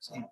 Sì.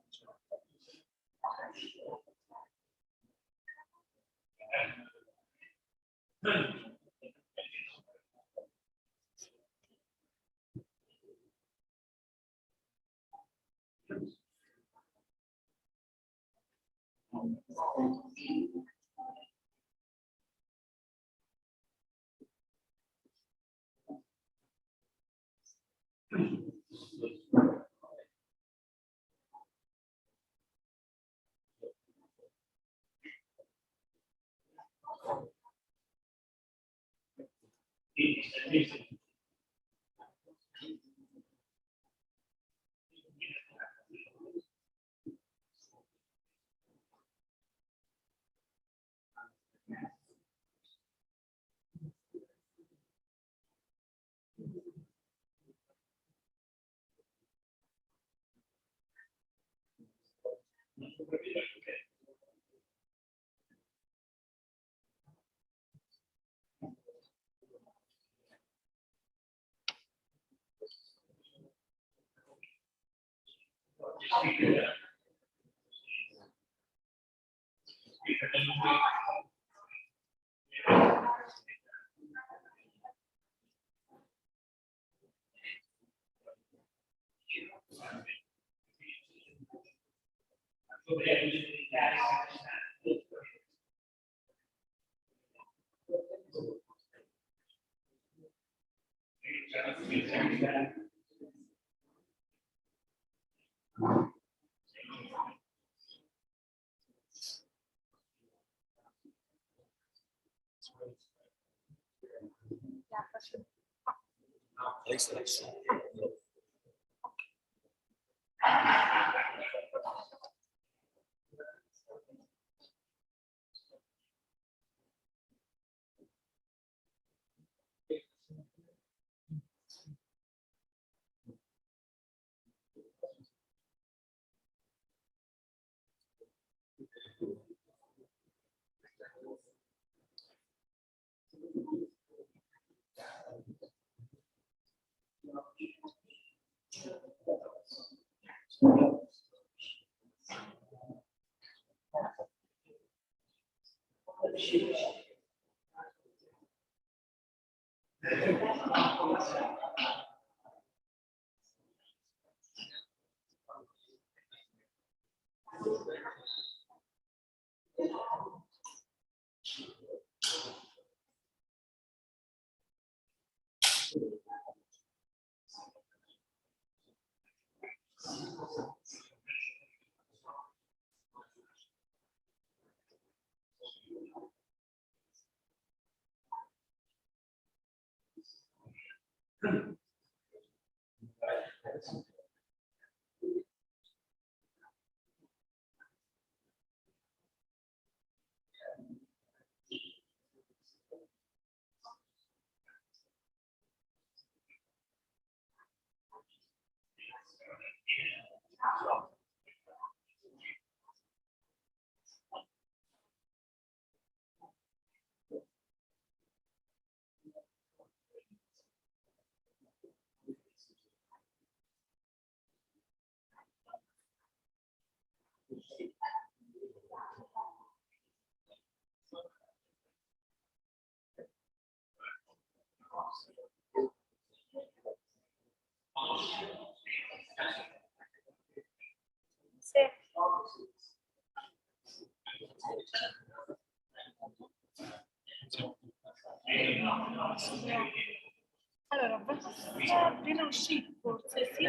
Allora, abbastanza appena uscito, forse sì.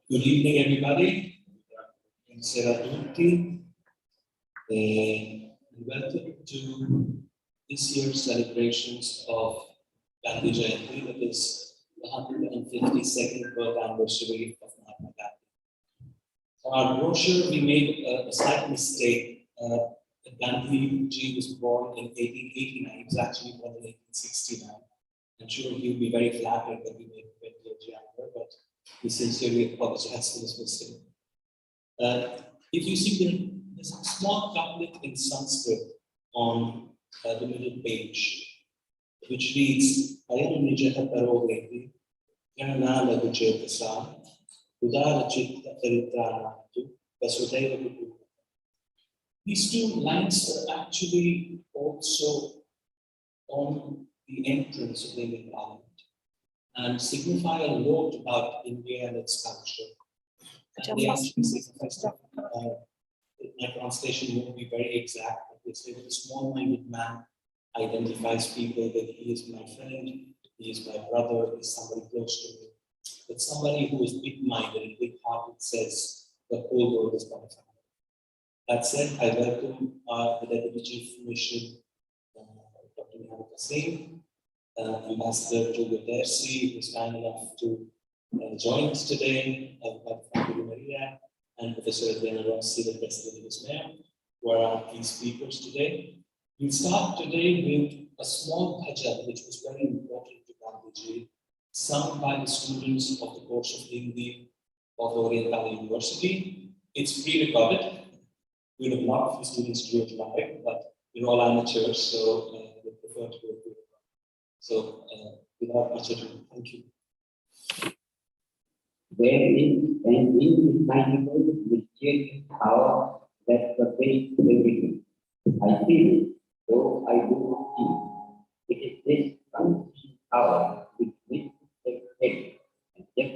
Good evening, everybody. Buonasera a tutti. Welcome to this year's celebrations of Gandhi Jayanti, that is the 152nd birth anniversary of Mahatma Gandhi. On our brochure, we made a slight mistake. Gandhi ji was born in 1889. He was actually born in 1869. I'm sure he'll be very flattered that we made 20 years younger, but we sincerely apologize for this mistake. If you see, there's a small couplet in Sanskrit on the middle page, which reads, Janana Guchetasa, Udara Chitta Paritrana, Vasudeva Kutu. These two lines are actually also on the entrance of the Indian Parliament and signify a lot about India and its culture. And they actually signify stuff. My translation won't be very exact, but they say that a small-minded man identifies people that he is my friend, he is my brother, he is somebody close to me. But somebody who is big-minded and big-hearted says the whole world is my family. That said, I welcome the Deputy Chief Mission, Dr. Niharika Singh, Ambassador to Guterres, who is kind enough to join us today, Maria, and Professor Adriana Rossi, the President of ISMAIL, who are our key speakers today. We'll start today with a small bhajan, which was very important to Gandhiji, sung by the students of the course of Hindi of Oriental University. It's pre-recorded. We would have loved for students to do it live, but we're all amateurs, so we prefer to do it pre-recorded. So, without much ado, thank you. There is an indefinable mysterious power that pervades everything. I feel, though I do not see. It is this unseen power which makes it take and yet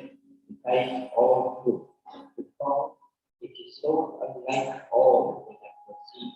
decides all truth. Because it is so unlike all that I perceive.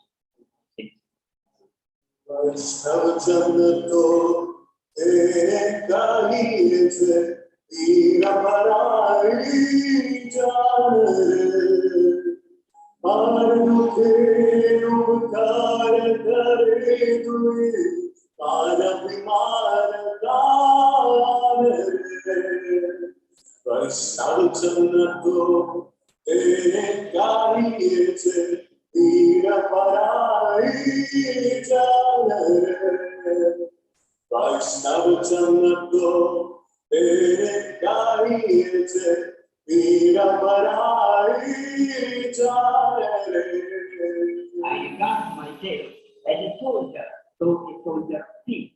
I regard myself as a soldier, though a soldier of peace.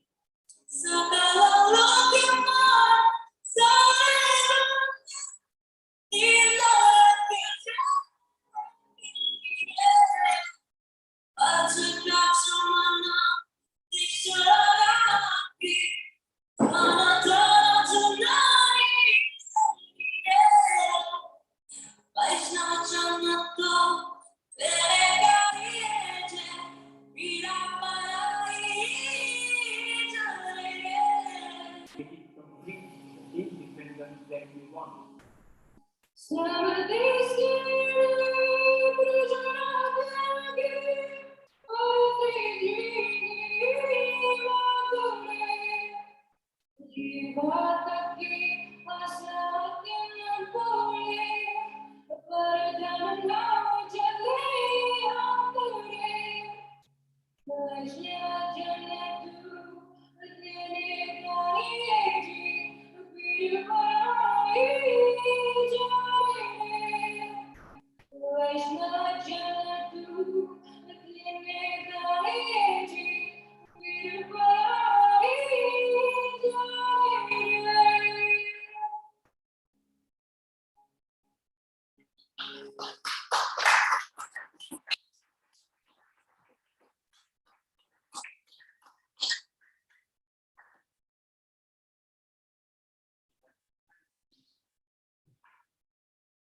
It is complete independence that we want.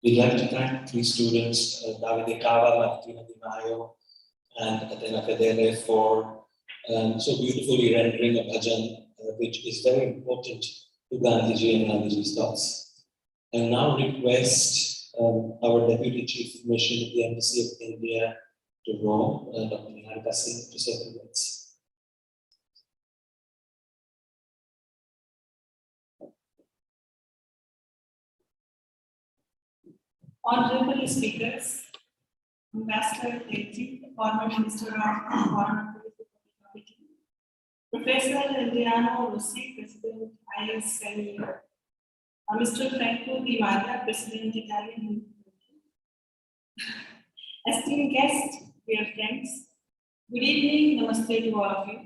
We'd like to thank three students, Davide Cava, Martina Di Maio, and Atena Fedele for so beautifully rendering a bhajan, which is very important to Gandhiji and Gandhiji's thoughts. And now request our Deputy Chief of Mission of the Embassy of India to Rome, Dr. Niharika Singh, to say the words. Honorable speakers, Ambassador Deji, former Minister of Foreign Affairs, Professor Adriano Rossi, President ISME, Mr. Franco Di Maria, President Italian University. Esteemed guests, dear friends, good evening, namaste to all of you.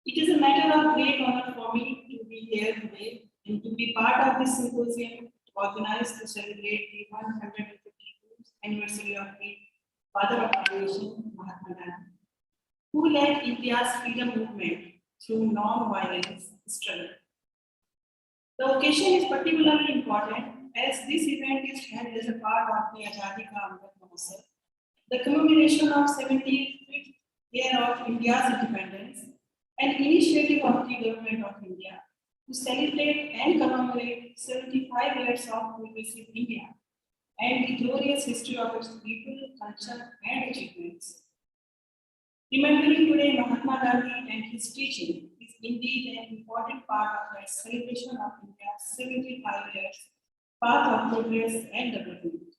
It is a matter of great honor for me to be here today and to to be part of this symposium organized to celebrate the 152nd anniversary of the father of our nation, Mahatma Gandhi, who led India's freedom movement through non-violence struggle. The occasion is particularly important as this event is held as a part of the Azadi Ka Amrit Mahotsav, the commemoration of 75th year of India's independence, an initiative of the Government of India to celebrate and commemorate 75 years of progressive India and the glorious history of its people, culture, and achievements. Remembering today Mahatma Gandhi and his teaching is indeed an important part of the celebration of India's 75 years path of progress and development.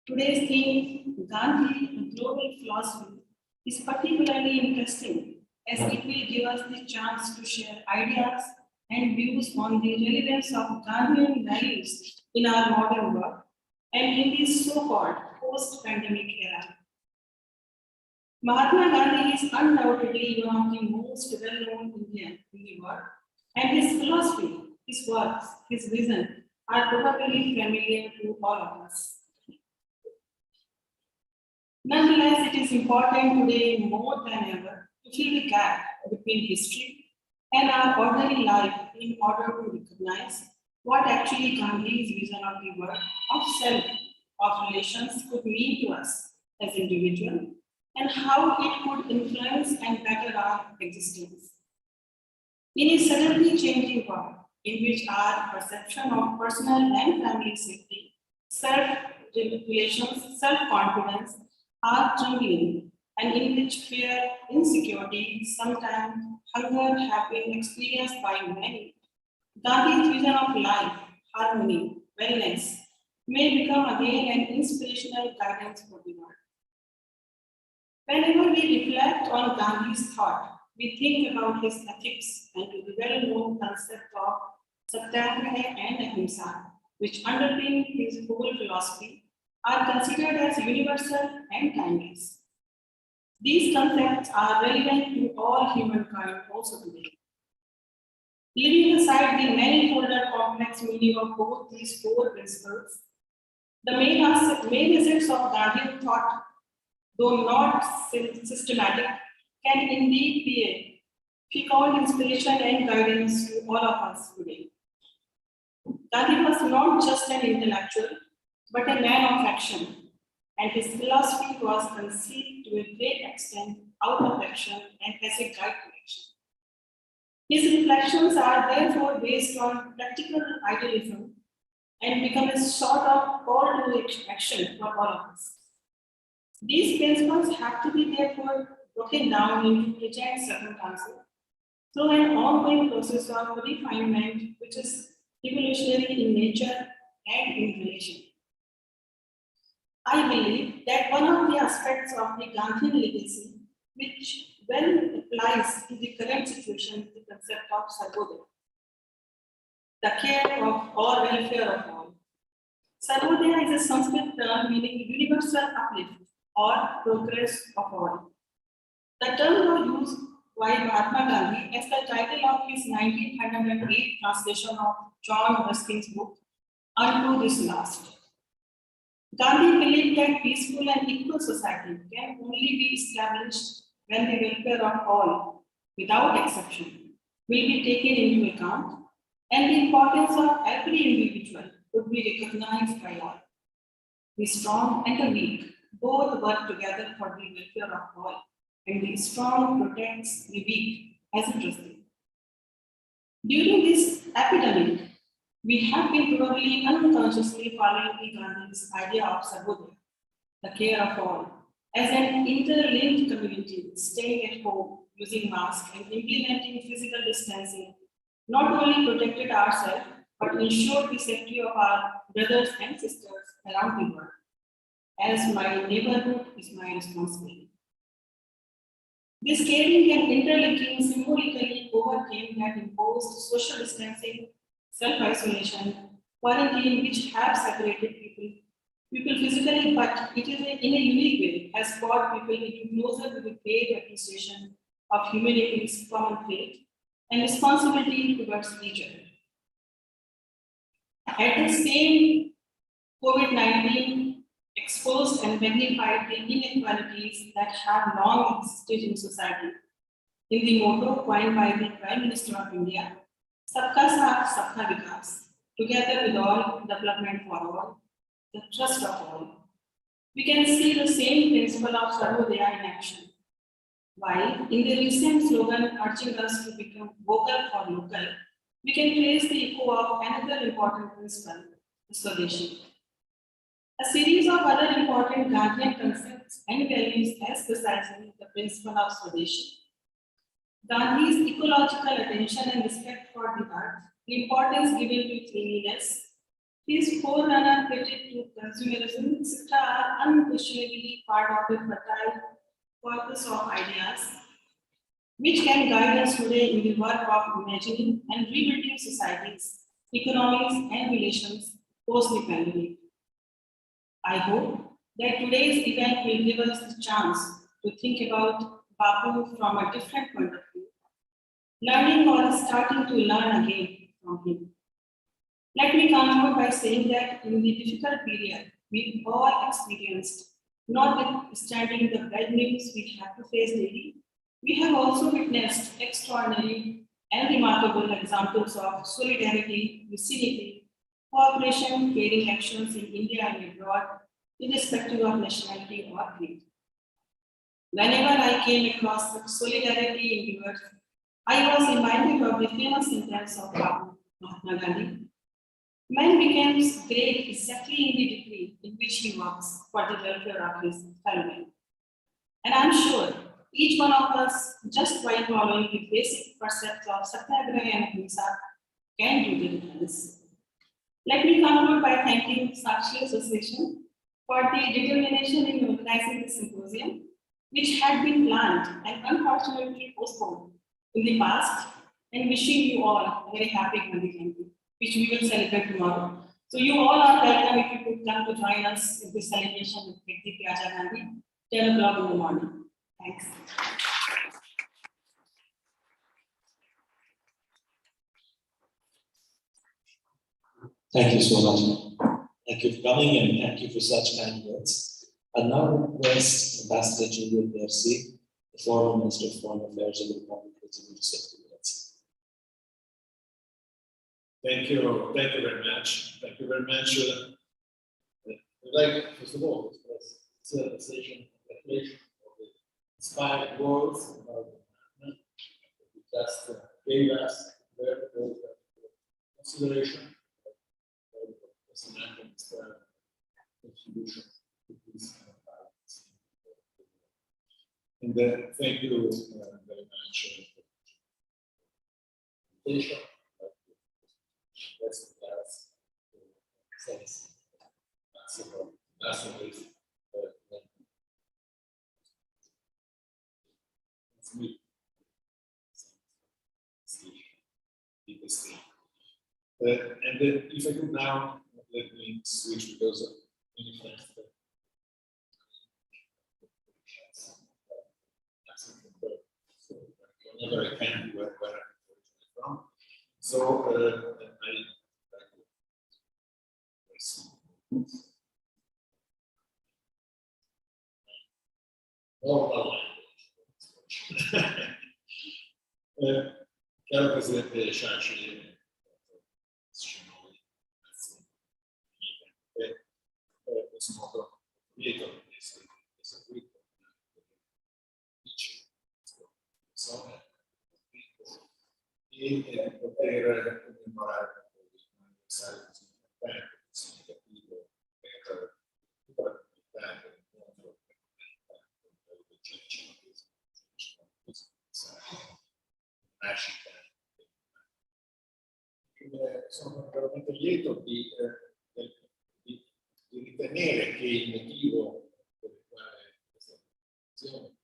Today's theme, Gandhi, a global philosophy, is particularly interesting as it will give us the chance to share ideas and views on the relevance of Gandhian values in our modern world and in this so-called post-pandemic era. Mahatma Gandhi is undoubtedly one of the most well-known Indians in the world, and his philosophy, his works, his vision are probably familiar to all of us. Nonetheless, it is important today more than ever to fill the gap between history and our ordinary life in order to recognize what actually Gandhi's vision of the world, of self, of relations could mean to us as individuals and how it could influence and better our existence. In a suddenly changing world, in which our perception of personal and family safety, self-relations, self-confidence are trembling, and in which fear, insecurity, sometimes hunger have been experienced by many, Gandhi's vision of life, harmony, wellness may become again an inspirational guidance for the world. Whenever we reflect on Gandhi's thought, we think about his ethics and to the well-known concept of satyagraha and ahimsa, which underpin his whole philosophy, are considered as universal and timeless. These concepts are relevant to all humankind also today. Leaving aside the manifold and complex meaning of both these four principles, the main essence of Gandhian thought, though not systematic, can indeed be a fecund inspiration and guidance to all of us today. Gandhi was not just an intellectual, but a man of action, and his philosophy was conceived to a great extent out of action and as a guide to action. His reflections are therefore based on practical idealism and become a sort of call to action for all of us. These principles have to be therefore broken down into present circumstances through an ongoing process of refinement, which is evolutionary in nature and in relation. I believe that one of the aspects of the Gandhian legacy, which well applies to the current situation, is the concept of sarvodaya, the care of or welfare of all. Sarvodaya is a Sanskrit term meaning universal uplift or progress of all. The term was used by Mahatma Gandhi as the title of his 1908 translation of John Ruskin's book, Unto This Last. Gandhi believed that peaceful and equal society can only be established when the welfare of all, without exception, will be taken into account and the importance of every individual would be recognized by all. The strong and the weak both work together for the welfare of all, and the strong protects the weak as interesting. During this epidemic, we have been probably unconsciously following the Gandhi's idea of sarvodaya, the care of all, as an interlinked community, staying at home, using masks, and implementing physical distancing, not only protected ourselves, but ensured the safety of our brothers and sisters around the world, as my neighborhood is my responsibility. This caring and interlinking symbolically overcame that imposed social distancing, self-isolation, quarantine, which have separated people physically, but it is in a unique way has brought people into closer to the great appreciation of humanity's common fate and responsibility towards each other. at the same COVID-19 exposed and magnified the inequalities that have long existed in society. In the motto coined by the Prime Minister of India, Sabka Saath, Sabka Vikas, together with all, development for all, the trust of all, we can see the same principle of Sarvodaya in action. While in the recent slogan urging us to become vocal for local, we can trace the echo of another important principle, the Swadeshi. A series of other important Gandhian concepts and values as precisely the principle of Swadeshi. Gandhi's ecological attention and respect for the earth, the importance given to cleanliness, his forerunner critique to consumerism, etc., are unquestionably part of the fertile corpus of ideas which can guide us today in the work of imagining and rebuilding societies, economies, and relations post the pandemic. I hope that today's event will give us the chance to think about Bapu from a different point of view, learning or starting to learn again from him. Let me conclude by saying that in the difficult period we all experienced, notwithstanding the bad news we have to face daily, we have also witnessed extraordinary and remarkable examples of solidarity, vicinity, cooperation, caring actions in India and abroad, irrespective of nationality or creed. Whenever I came across such solidarity in words, I was reminded of the famous sentence of Mahatma Gandhi. Man becomes great exactly in the degree in which he works for the welfare of his fellow men. And I'm sure each one of us, just by following the basic precepts of Satyagraha and Ahimsa, can do the difference. Let me conclude by thanking Sakshi Association for the determination in organizing this symposium, which had been planned and unfortunately postponed in the past, and wishing you all a very happy Gandhi Jayanti, which we will celebrate tomorrow. So you all are welcome if you could come to join us in this celebration with Gandhi Gandhi, 10 o'clock in the morning. Thanks. Thank you so much. Thank you for coming and thank you for such kind words. I now request Ambassador Juliet Dersi, the Foreign Minister of Foreign Affairs of the Republic of Italy, to say 2 minutes. Thank you very much. Thank you very much. I'd like, first of all, to express appreciation of the inspired words about the movement that you just gave us, very consideration of the contribution to this violence. And thank you very much for the invitation. And if I could now, let me switch because of many things. So whenever I can, where I'm from. So caro Presidente Sciasci, sono molto lieto di essere eseguito e poter commemorare un anniversario così importante, significativo per tutta la comunità del mondo, per il nascita. Sono veramente lieto di ritenere che il motivo per il quale questa presentazione,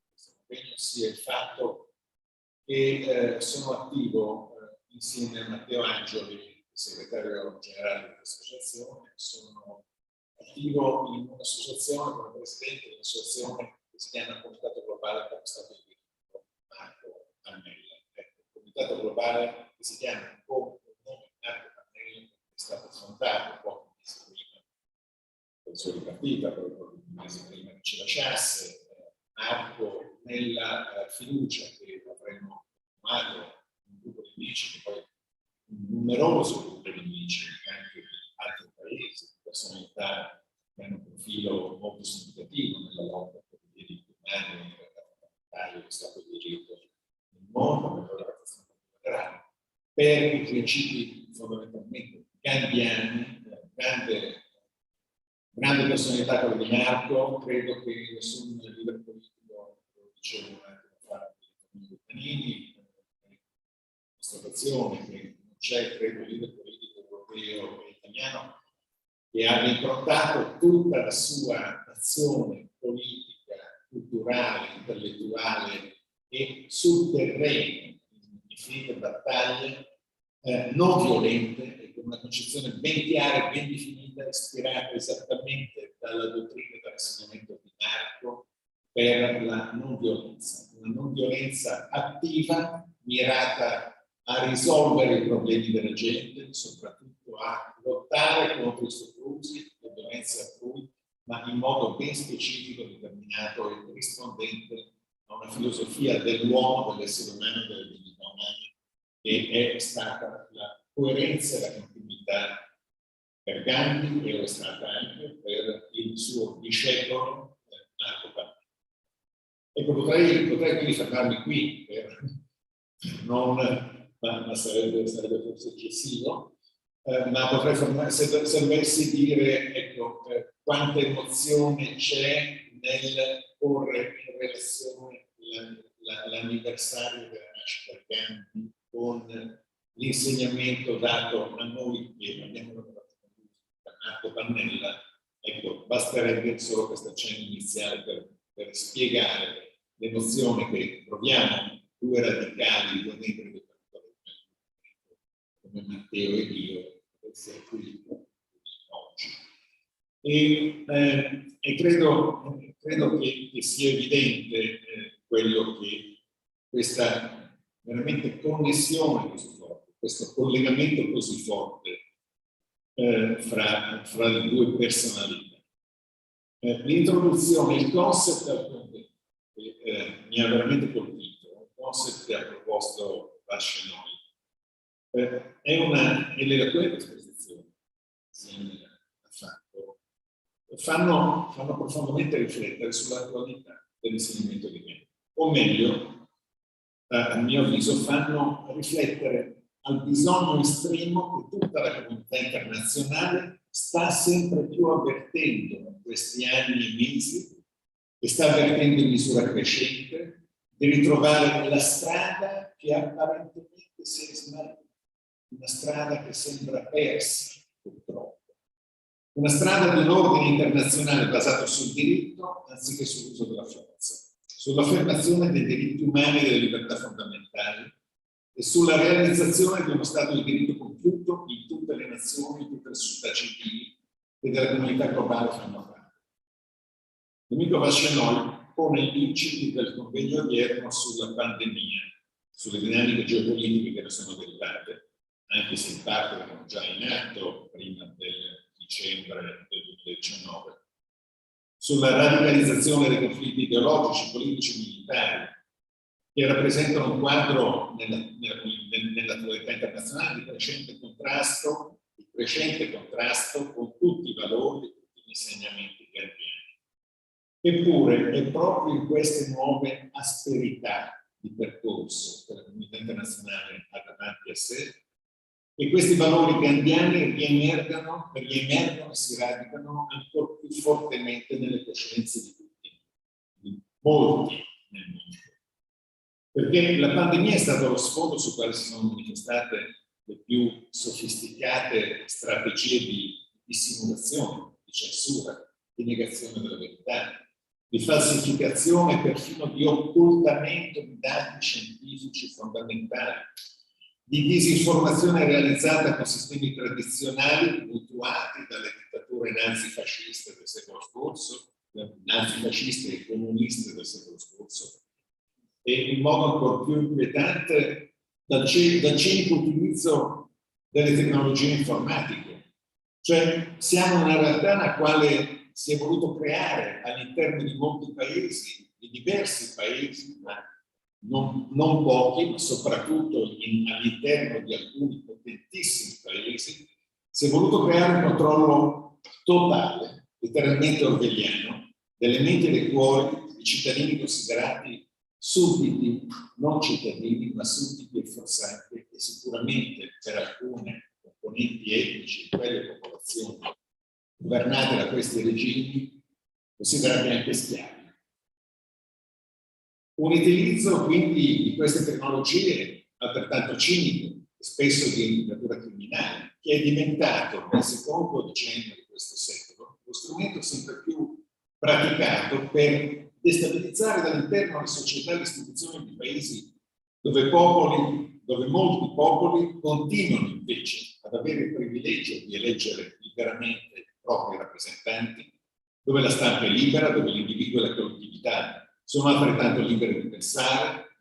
questo impegno, sia il fatto che sono attivo insieme a Matteo Angioli, segretario generale dell'associazione. Sono attivo in un'associazione come presidente di un'associazione che si chiama Comitato Globale per lo Stato di Diritto, Marco Annella. Ecco, il Comitato Globale che si chiama come Marco raccontato pochi mesi prima del suo ripartita, pochi mesi prima che ci lasciasse, Marco, nella fiducia che avremmo formato un gruppo di amici, che poi un numeroso gruppo di amici anche di altri paesi, personalità che hanno un profilo molto significativo nella lotta per i diritti umani, nella fondamentale dello Stato di diritto nel mondo, nella relazione multilaterale, per i principi fondamentalmente gandhiani, grande personalità quella di Marco. Credo che nessun leader politico, lo dicevo un attimo fa, di Tanini, constatazione che non c'è, credo, leader politico europeo e italiano che abbia improntato tutta la sua azione politica, culturale, intellettuale e sul terreno in infinite battaglie non violente e con una concezione ben chiara, ben definita, ispirata esattamente dalla dottrina e dall'insegnamento di Marco per la non violenza, una non violenza attiva, mirata a risolvere i problemi della gente, soprattutto a lottare contro i soprusi, la violenza altrui, ma in modo ben specifico, determinato e rispondente a una filosofia dell'uomo, dell'essere umano, delle dignità umane, che è stata la coerenza e la continuità per Gandhi e lo è stata anche per il suo discepolo Marco Pannella. Ecco, potrei quindi fermarmi qui, ma sarebbe forse eccessivo, ma potrei fermarmi se dovessi dire, ecco, quanta emozione c'è nel porre in relazione l'anniversario della nascita di Gandhi con l'insegnamento dato a noi che abbiamo lavorato con lui, Marco Pannella. Ecco, basterebbe solo questa accenno iniziale per spiegare l'emozione che proviamo due radicali, due membri del partito come Matteo ed io, per essere qui oggi. E credo che sia evidente quello che questa veramente connessione così forte, questo collegamento così forte fra le due personalità. L'introduzione, il concept al convento, mi ha veramente colpito, un concept che ha proposto Vascenoi. È le tue esposizioni, ha fatto, fanno profondamente riflettere sull'attualità dell'insegnamento di Gandhi, o meglio, a mio avviso, fanno riflettere al bisogno estremo che tutta la comunità internazionale sta sempre più avvertendo in questi anni e mesi, e sta avvertendo in misura crescente, di ritrovare la strada che apparentemente si è smarrita, una strada che sembra persa, purtroppo. Una strada di un ordine internazionale basato sul diritto anziché sull'uso della forza, sull'affermazione dei diritti umani e delle libertà fondamentali e sulla realizzazione di uno Stato di diritto compiuto in tutte le nazioni, in tutte le società civili che della comunità globale fanno parte. L'amico Vascenoi pone gli incipit del convegno odierno sulla pandemia, sulle dinamiche geopolitiche che ne sono derivate, anche se in parte erano già in atto prima del dicembre del 2019, sulla radicalizzazione dei conflitti ideologici, politici e militari, che rappresentano un quadro nell'attualità internazionale di crescente contrasto con tutti i valori e tutti gli insegnamenti gandhiani. Eppure è proprio in queste nuove asperità di percorso che la comunità internazionale ha davanti a sé e questi valori gandhiani riemergono e si radicano ancora più fortemente nelle coscienze di tutti, di molti nel mondo. Perché la pandemia è stato lo sfondo su quale si sono manifestate le più sofisticate strategie di simulazione, di censura, di negazione della verità, di falsificazione e perfino di occultamento di dati scientifici fondamentali, di disinformazione realizzata con sistemi tradizionali mutuati dalle dittature nazifasciste del secolo scorso, nazifasciste e comuniste del secolo scorso, e in modo ancora più inquietante dal cinico utilizzo delle tecnologie informatiche, Cioè siamo una realtà nella quale si è voluto creare all'interno di molti paesi, di diversi paesi, ma non pochi, ma soprattutto all'interno di alcuni potentissimi paesi, si è voluto creare un controllo totale, letteralmente orwelliano, delle menti e dei cuori di cittadini considerati sudditi, non cittadini, ma sudditi e forzati, e sicuramente per alcune componenti etnici di quelle popolazioni governate da questi regimi considerati anche schiavi. Un utilizzo quindi di queste tecnologie altrettanto cinico e spesso di natura criminale, che è diventato nel secondo decennio di questo secolo lo strumento sempre più praticato per destabilizzare dall'interno le società e le istituzioni di paesi dove molti popoli continuano invece ad avere il privilegio di eleggere liberamente i propri rappresentanti, dove la stampa è libera, dove l'individuo e la collettività sono altrettanto liberi di pensare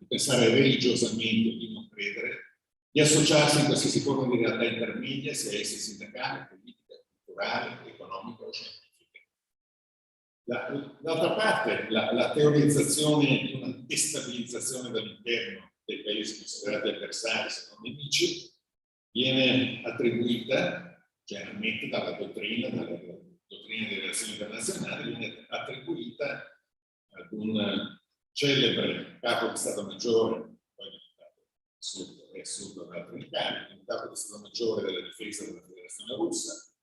religiosamente o di non credere, di associarsi in qualsiasi forma di realtà intermedia, sia essa sindacale, politica, culturale, economica o scientifica. D'altra parte, la teorizzazione di una destabilizzazione dall'interno dei paesi considerati avversari, se non nemici, viene attribuita generalmente dalla dottrina delle relazioni internazionali, viene attribuita ad un celebre capo di Stato Maggiore, poi è assurdo da altri incarichi, un capo di Stato Maggiore della difesa della Federazione Russa,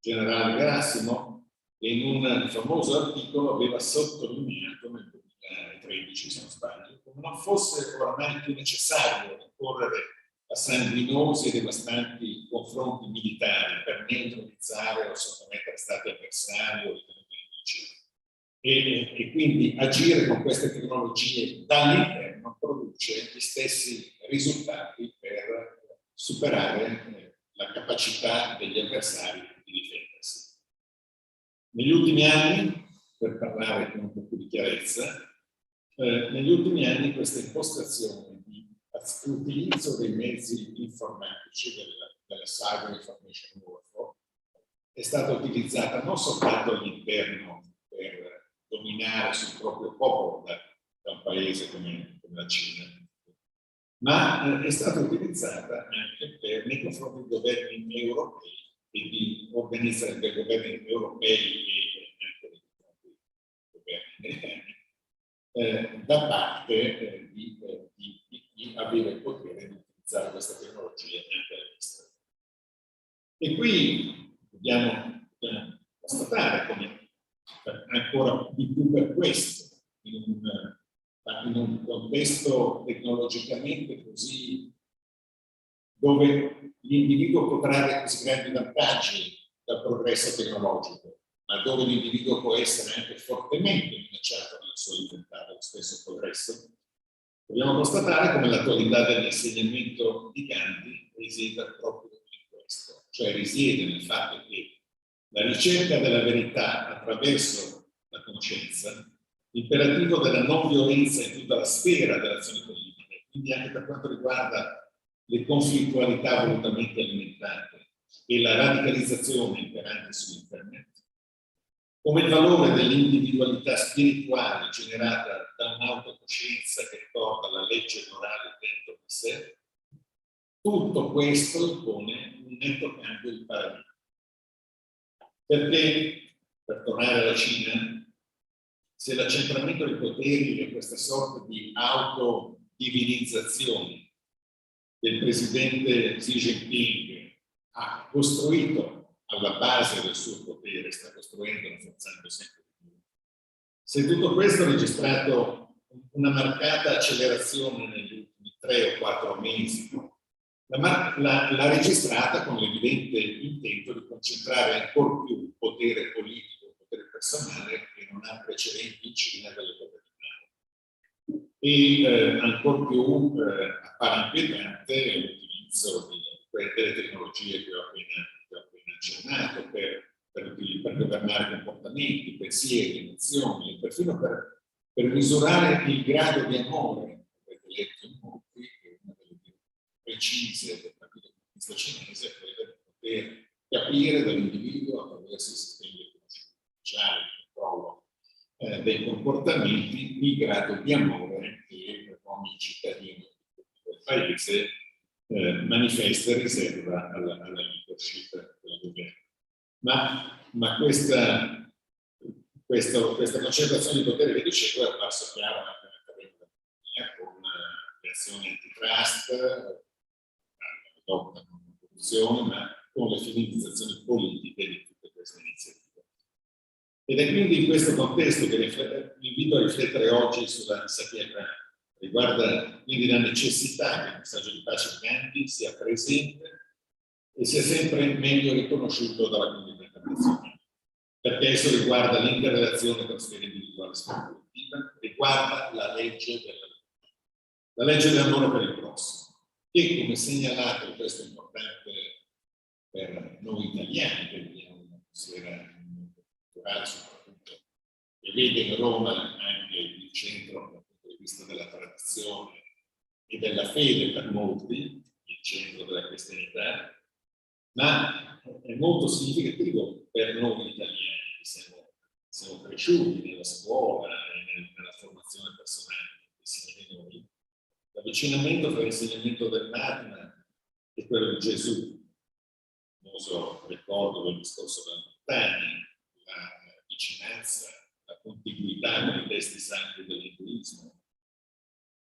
generale Gerasimov, e in un famoso articolo aveva sottolineato nel 2013, se non sbaglio, come non fosse oramai più necessario ricorrere a sanguinosi e devastanti confronti militari per neutralizzare o sottomettere stati avversari o ritenuti nemici. E quindi agire con queste tecnologie dall'interno produce gli stessi risultati per superare la capacità degli avversari di difendersi. Negli ultimi anni, per parlare con un po' più di chiarezza, negli ultimi anni questa impostazione di utilizzo dei mezzi informatici della cyber information warfare è stata utilizzata non soltanto all'interno per dominare sul proprio popolo da un paese come la Cina, ma è stata utilizzata anche nei confronti di governi europei e di organizzazioni dei governi europei e anche dei governi americani da parte di chi aveva il potere di utilizzare questa tecnologia anche all'estero. E qui dobbiamo constatare come ancora di più per questo, in un contesto tecnologicamente così dove l'individuo può trarre così grandi vantaggi dal progresso tecnologico, ma dove l'individuo può essere anche fortemente minacciato nella sua libertà dallo stesso progresso, dobbiamo constatare come l'attualità dell'insegnamento di Gandhi risieda proprio in questo, cioè risiede nel fatto che la ricerca della verità attraverso la conoscenza, l'imperativo della non violenza in tutta la sfera dell'azione politica, quindi anche per quanto riguarda le conflittualità volutamente alimentate e la radicalizzazione imperante su internet, come il valore dell'individualità spirituale generata da un'autocoscienza che ricorda la legge morale dentro di sé, tutto questo impone un netto cambio di paradigma. Perché, per tornare alla Cina, se l'accentramento dei poteri e questa sorta di autodivinizzazione del presidente Xi Jinping ha costruito alla base del suo potere, sta costruendo e rafforzando sempre di più. Se tutto questo ha registrato una marcata accelerazione negli ultimi 3 o 4 mesi, l'ha registrata con l'evidente intento di concentrare ancora più potere politico, potere personale che non ha precedenti in Cina dall'epoca di Mao. E ancor più appare inquietante l'utilizzo delle tecnologie che ho appena accennato per governare comportamenti, pensieri, emozioni, perfino per misurare il grado di amore. Avete letto in molti che una delle più precise del partito comunista cinese è quella di poter capire dall'individuo attraverso i sistemi di conoscenza sociale, il controllo dei comportamenti, il grado di amore che ogni cittadino del paese manifesta e riserva alla leadership del governo. Ma questa concentrazione di potere che dicevo è apparso chiaro anche nel terreno dell'economia con le azioni antitrust, adotta con la corruzione, ma con le finalizzazioni politiche di tutte queste iniziative. Ed è quindi in questo contesto che vi invito a riflettere oggi sulla sapienza. Riguarda quindi la necessità che il messaggio di pace di Gandhi sia presente e sia sempre meglio riconosciuto dalla comunità internazionale, perché esso riguarda l'interrelazione tra sfere individuali e sfera collettiva, riguarda la legge dell'amore per il prossimo, che come segnalato, questo è importante per noi italiani, che viviamo una sfera culturale soprattutto, che vede in Roma anche il centro dal punto di vista della tradizione e della fede per molti, il centro della cristianità, ma è molto significativo per noi italiani che siamo cresciuti nella scuola e nella formazione personale insieme a noi, l'avvicinamento tra l'insegnamento del Mahatma e quello di Gesù. Ricordo del discorso della montagna, la vicinanza, la contiguità con i testi sacri dell'induismo,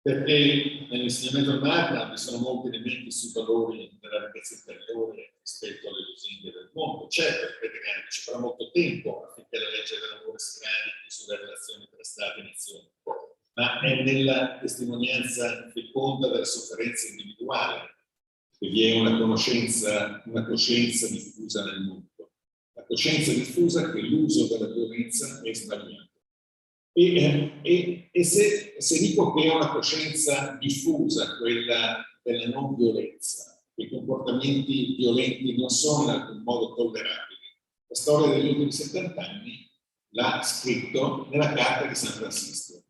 perché nell'insegnamento del Mahatma vi sono molti elementi sui valori della ricchezza interiore rispetto alle lusinghe del mondo. Certo, ci farà molto tempo affinché la legge dell'amore si radichi sulle relazioni tra Stati e nazioni, ma è nella testimonianza feconda della sofferenza individuale che vi è una coscienza diffusa nel mondo. La coscienza diffusa che l'uso della violenza è sbagliato. E se dico che è una coscienza diffusa, quella della non violenza, che i comportamenti violenti non sono in alcun modo tollerabili, la storia degli ultimi 70 anni l'ha scritto nella Carta di San Francisco,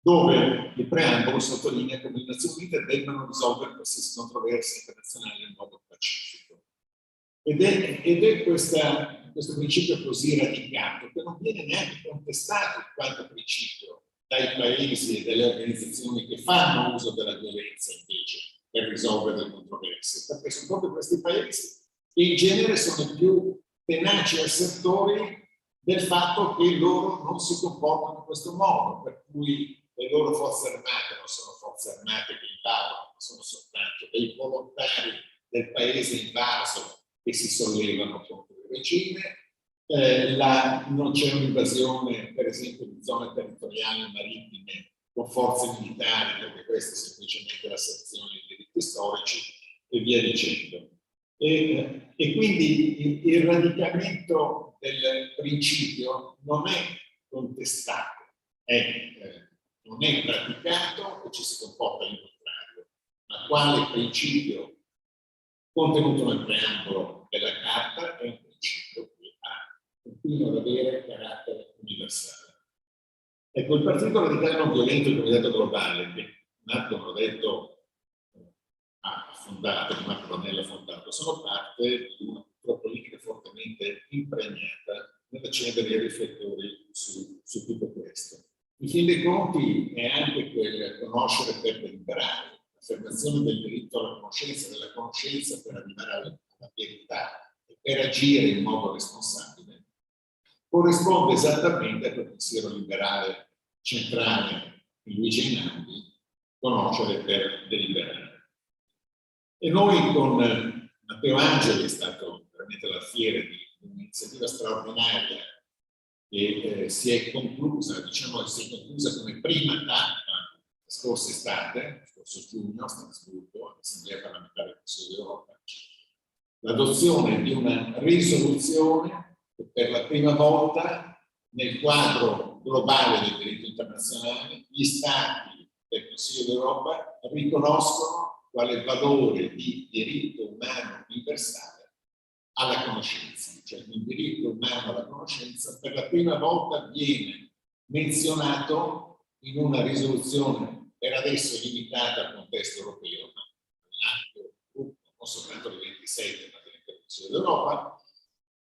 dove il preambolo sottolinea come le Nazioni Unite debbano risolvere qualsiasi controversia internazionale in modo pacifico. Ed è questo principio così radicato che non viene neanche contestato in quanto principio dai paesi e dalle organizzazioni che fanno uso della violenza invece per risolvere le controversie, perché sono proprio questi paesi che in genere sono i più tenaci assertori del fatto che loro non si comportano in questo modo, per cui le loro forze armate non sono forze armate che invadono, ma sono soltanto dei volontari del paese invaso che si sollevano contro il regime. Non c'è un'invasione, per esempio, di zone territoriali marittime con forze militari, perché questa è semplicemente l'asserzione dei diritti storici e via dicendo. E quindi il radicamento del principio non è contestato, non è praticato e ci si comporta in contrario, ma quale principio contenuto nel preambolo della Carta è un principio che continua ad avere carattere universale. Ecco, il Partito Radicale Non Violento e il Comitato Globale, che Marco non ha detto ha fondato, Marco Brunello ha fondato, sono parte di una cultura politica fortemente impregnata nell'accendere dei riflettori su tutto questo. In fin dei conti è anche quel conoscere per deliberare, l'affermazione del diritto alla conoscenza, della conoscenza per arrivare alla verità e per agire in modo responsabile, corrisponde esattamente a quel pensiero liberale centrale di Luigi Einaudi, conoscere per deliberare. E noi con Matteo Angeli è stato veramente l'alfiere di un'iniziativa straordinaria che si è conclusa, come prima tappa la scorsa estate, scorso giugno a Strasburgo, all'Assemblea parlamentare del Consiglio d'Europa, l'adozione di una risoluzione che per la prima volta nel quadro globale del diritto internazionale gli Stati del Consiglio d'Europa riconoscono quale valore di diritto umano universale alla conoscenza, cioè il diritto umano alla conoscenza per la prima volta viene menzionato in una risoluzione per adesso limitata al contesto europeo, ma un ampio gruppo, non soltanto di 27, ma Consiglio d'Europa,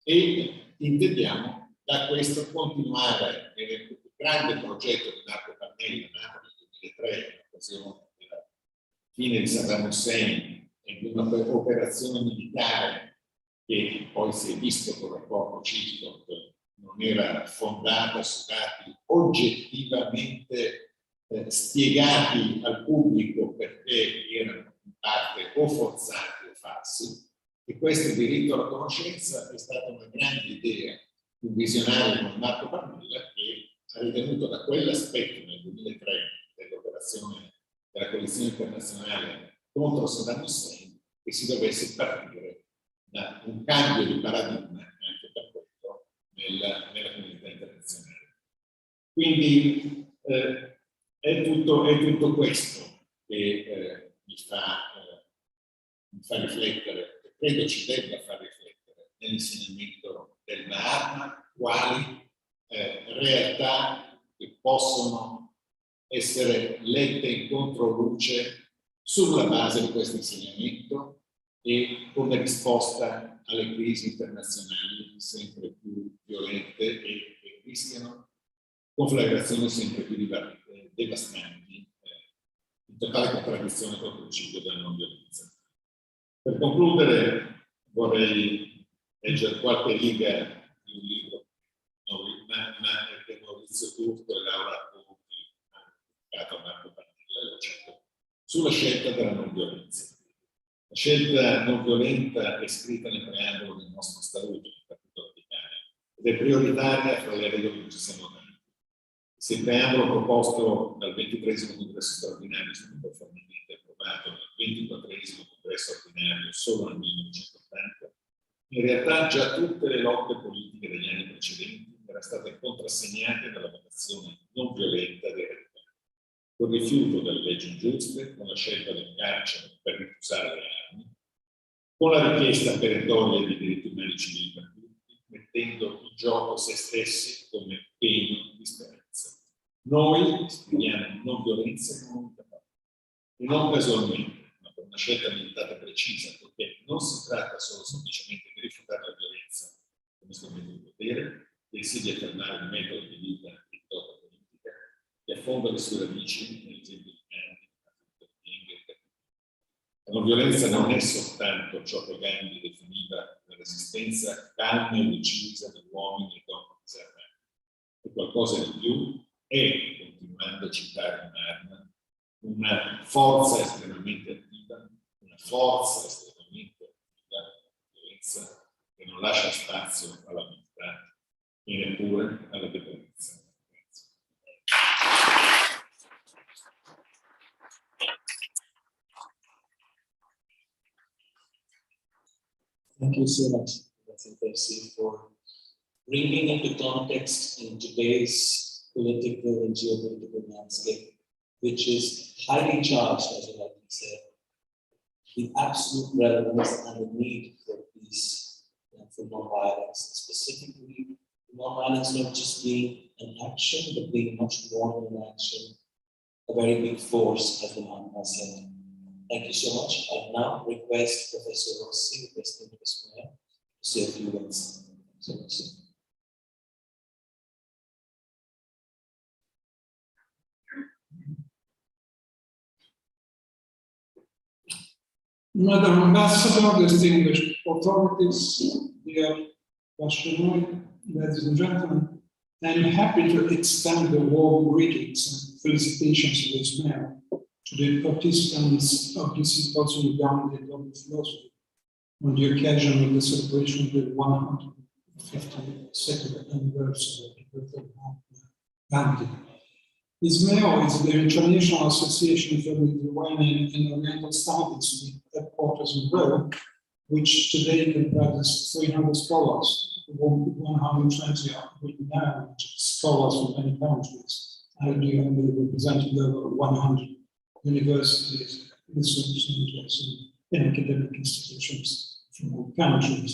e intendiamo da questo continuare nel grande progetto di Marco Pannella, nato nel 2003, in occasione della fine di Saddam Hussein e di una operazione militare che poi si è visto con il rapporto CISCOT non era fondata su dati oggettivamente spiegati al pubblico perché erano in parte o forzati o falsi, e questo diritto alla conoscenza è stata una grande idea di un visionario come Marco Pannella, che ha ritenuto da quell'aspetto nel 2003 dell'operazione della coalizione internazionale contro Saddam Hussein che si dovesse partire da un cambio di paradigma anche per questo nella comunità internazionale. Quindi è tutto questo che mi fa riflettere, e credo ci debba far riflettere nell'insegnamento del Dharma, quali realtà che possono essere lette in controluce sulla base di questo insegnamento e come risposta alle crisi internazionali sempre più violente e che rischiano conflagrazioni sempre più devastanti, in totale contraddizione con il principio della non violenza. Per concludere vorrei leggere qualche riga di un libro che Maurizio Turco e Laura Conti hanno pubblicato a Marco Pannella, sulla scelta della non violenza. La scelta non violenta è scritta nel preambolo del nostro statuto, del Statuto Vaticano, ed è prioritaria fra le regole che ci siamo dati. Se il preambolo proposto dal 23° congresso straordinario è stato formalmente approvato dal 24° congresso ordinario solo nel 1980, in realtà già tutte le lotte politiche degli anni precedenti erano state contrassegnate dalla votazione non violenta dei radicali, con il rifiuto delle leggi ingiuste, con la scelta del carcere per rifusare le armi, con la richiesta perentoria di diritti umani civili per tutti, mettendo in gioco se stessi come pegno di speranza. Noi scriviamo non violenza e non capacità, e non casualmente, ma per una scelta meditata precisa, perché non si tratta solo semplicemente di rifiutare la violenza come strumento di potere, bensì di affermare il metodo di vita e di lotta politica che affonda le sue radici nell'esempio di Gandhi, la non violenza non è soltanto ciò che Gandhi definiva la resistenza calma e decisa degli uomini e donne disarmati, è qualcosa di più, è, continuando a citare un'arma, una forza estremamente attiva, una forza estremamente attiva, la violenza che non lascia spazio alla vita e neppure alla debolezza. Thank you so much, Professor Percy, for bringing into context in today's political and geopolitical landscape, which is highly charged, as I like to say, the absolute relevance and the need for peace and for non-violence, specifically non-violence not just being an action, but being much more than an action, a very big force, as the Mahatma said. Thank you so much. I now request Professor Rossi, President of SMAIL, to say a few words. So, Madam Ambassador, distinguished authorities, dear Bashir, ladies and gentlemen, I'm happy to extend the warm greetings and felicitations of SMAIL to the participants of the Symposium Gandhi Global Philosophy on the occasion of the celebration of the 152nd anniversary of the birth of Gandhi. SMAIL is the International Association for Mediterranean and Oriental Studies with headquarters in Rome, which today comprises 300 scholars, 120 are renowned scholars from many countries, ideally representing over 100 universities, research centers, and academic institutions from all countries.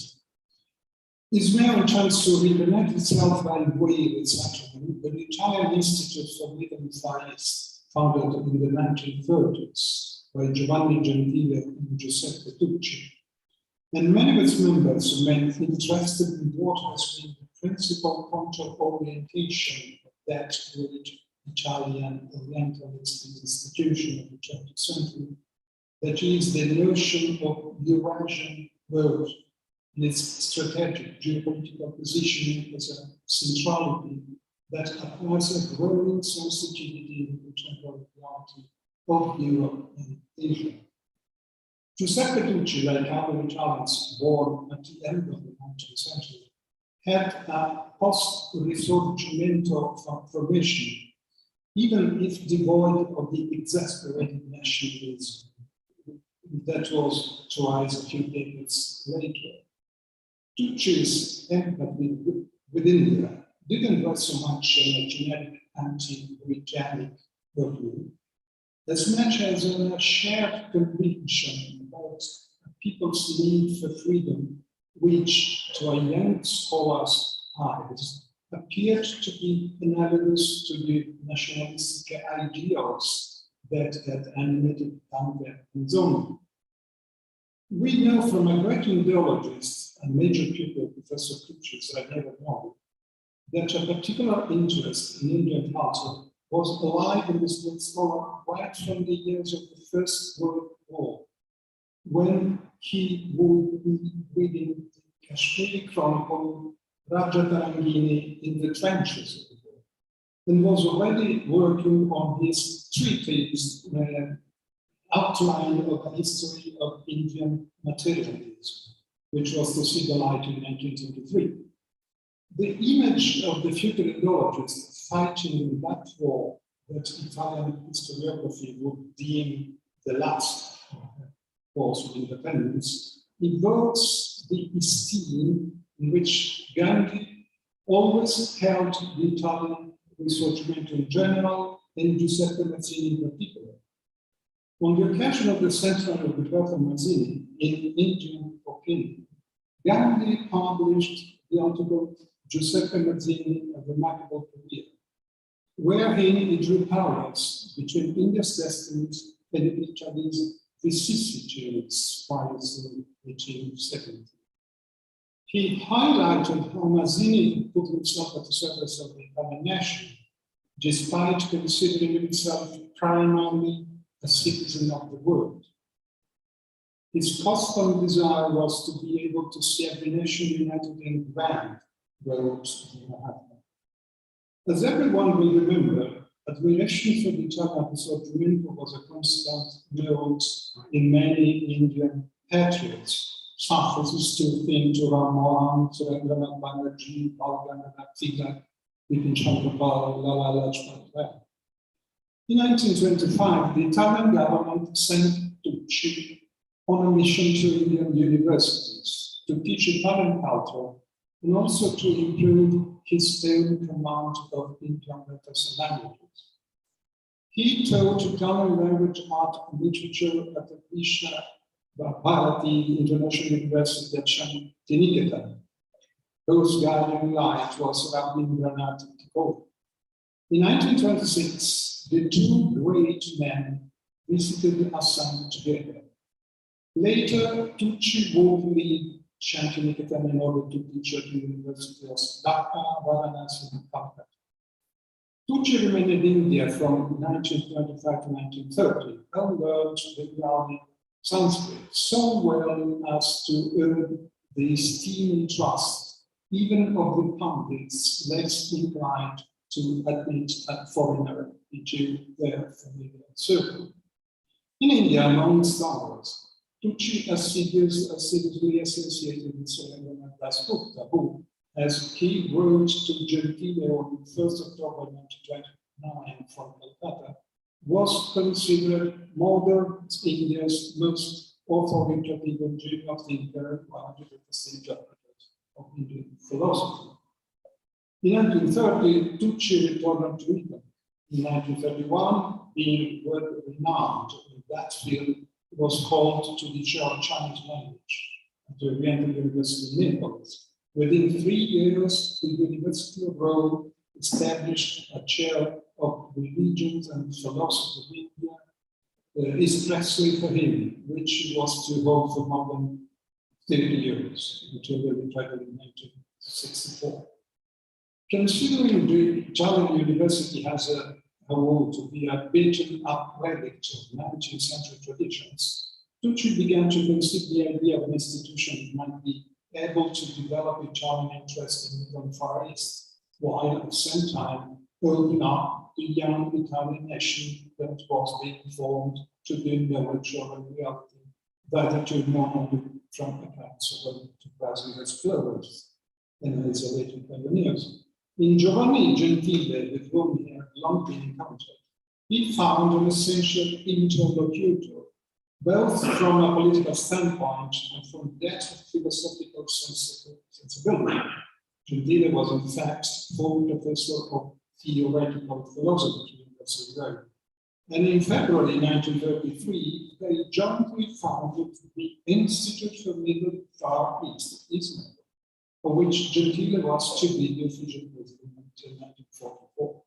SMAIL intends to reconnect itself by way with Saturn, the Italian Institute for Middle Studies, founded in the 1930s by Giovanni Gentile and Giuseppe Tucci, And many of its members remain interested in what has been the principal point of orientation of that great Italian Orientalist institution of the 20th century, that is the notion of Eurasian world and its strategic geopolitical positioning as a centrality that acquires a growing sensitivity in the contemporary reality of Europe and Asia. Giuseppe Tucci, like other Italians born at the end of the 19th century, had a post-risorgimento formation, even if devoid of the exasperated nationalism that was to rise a few decades later. Tucci's empathy with India didn't rest so much on a genetic anti-Britannic view, as much as on a shared conviction about people's need for freedom, which, to a young scholar's eyes, appeared to be analogous to the nationalistic ideals that had animated Dante and Zoni. We know from a great Indologist, a major pupil of Professor Tucci's, I never know, that a particular interest in Indian culture was alive in this great scholar right from the years of the First World War, when he would be reading the Kashmiri Chronicle, Raja Tarangini in the trenches of the war, and was already working on his treatise, outline of the history of Indian materialism, which was to see the light in 1923. The image of the future Indologist fighting in that war that Italian historiography would deem the last wars of independence evokes the esteem in which Gandhi always held the Italian Risorgimento in general and Giuseppe Mazzini in particular. On the occasion of the centenary of the birth of Mazzini, in Indian opinion, Gandhi published the article Giuseppe Mazzini, A Remarkable Career, wherein he drew parallels between India's destinies and Italy's vicissitudes by the 1870s. He highlighted how Mazzini put himself at the service of the Italian nation, despite considering himself primarily a citizen of the world. His constant desire was to be able to see every nation united and grand, wrote Mahatma. As everyone will remember, admiration for the Italian Risorgimento was a constant note in many Indian patriots. Suffices to think to Ram Mohan, Surendranath Banerjee, Bal Gangadhar Tilak, Bipin Chandra Pal, Lala Lajpat Rai. In 1925, the Italian government sent Tucci on a mission to Indian universities to teach Italian culture and also to improve his own command of Indian letters and languages. He taught Italian language, art, and literature at the Krishna Bharati International University at Shantiniketan, whose guiding light was Rabindranath Tagore. In 1926, the two great men visited Assam together. Later, Tucci would leave Shantiniketan in order to teach at the universities of Dhaka, Varanasi, and Calcutta. Tucci remained in India from 1925 to 1930 and learned Bengali Sanskrit so well as to earn the esteem and trust even of the pundits less inclined to admit a foreigner into their familiar circle. In India, among scholars, Tucci assiduously associated with Surendranath Dasgupta, who, as he wrote to Gentile on 1st October 1929 from Calcutta, was considered modern India's most authoritative and genial thinker, one of the greatest interpreters of Indian philosophy. In 1930, Tucci returned to Italy. In 1931, being well renowned in that field, was called to the chair of Chinese language at the Oriental University in Naples. Within 3 years, the University of Rome established a chair of religions and philosophy of India, expressly for him, which he was to hold for more than 30 years until the revival in 1964. Considering the Italian university has a role to be a beaten-up relic of 19th century traditions, Tucci began to consider the idea of an institution that might be able to develop Italian interest in the Far East, while at the same time open up the young Italian nation that was being formed to the knowledge of a reality that it not only from accounts of Brazil explorers and isolated pioneers. In Giovanni Gentile, with whom he had long been in contact, he found an essential interlocutor, both from a political standpoint and from that of philosophical sensibility. Gentile was in fact full professor of theoretical philosophy at the University of Rome. And in February 1933, they jointly founded the Institute for Middle Far East, Israel, for which Gentile was to be the official president until 1944.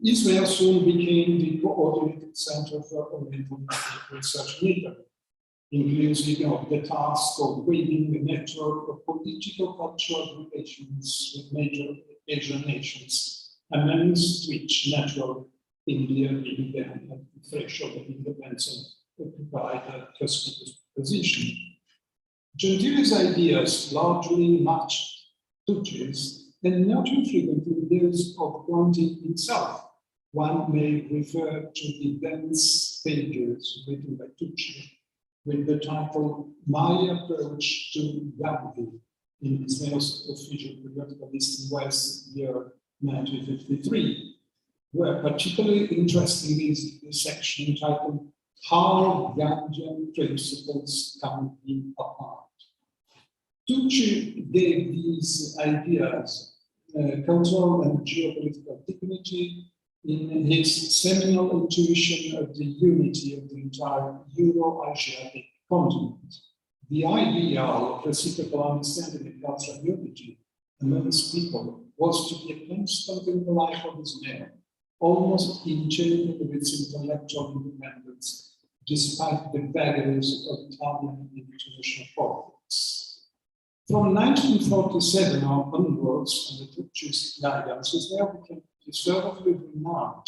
Israel soon became the coordinated center for Oriental research in Italy, inclusive of the task of building a network of political cultural relations with major Asian nations, amongst which naturally India began at the threshold of independence occupied a conspicuous position. Gentile's ideas largely matched Tucci's, and not infrequently those of Gandhi himself. One may refer to the dense pages written by Tucci with the title My Approach to Gandhi in his most official periodical list in West, year 1953. Where particularly interesting is the section entitled How Gandhian Principles Can Be Applied. Tucci gave these ideas cultural and geopolitical dignity in his seminal intuition of the unity of the entire Euro-Asiatic continent. The ideal of reciprocal understanding and cultural unity amongst people was to be a constant in the life of his man, almost in tune with its intellectual independence, despite the vagaries of Italian and international politics. From 1947 onwards, under Tucci's guidance, Israel became deservedly renowned,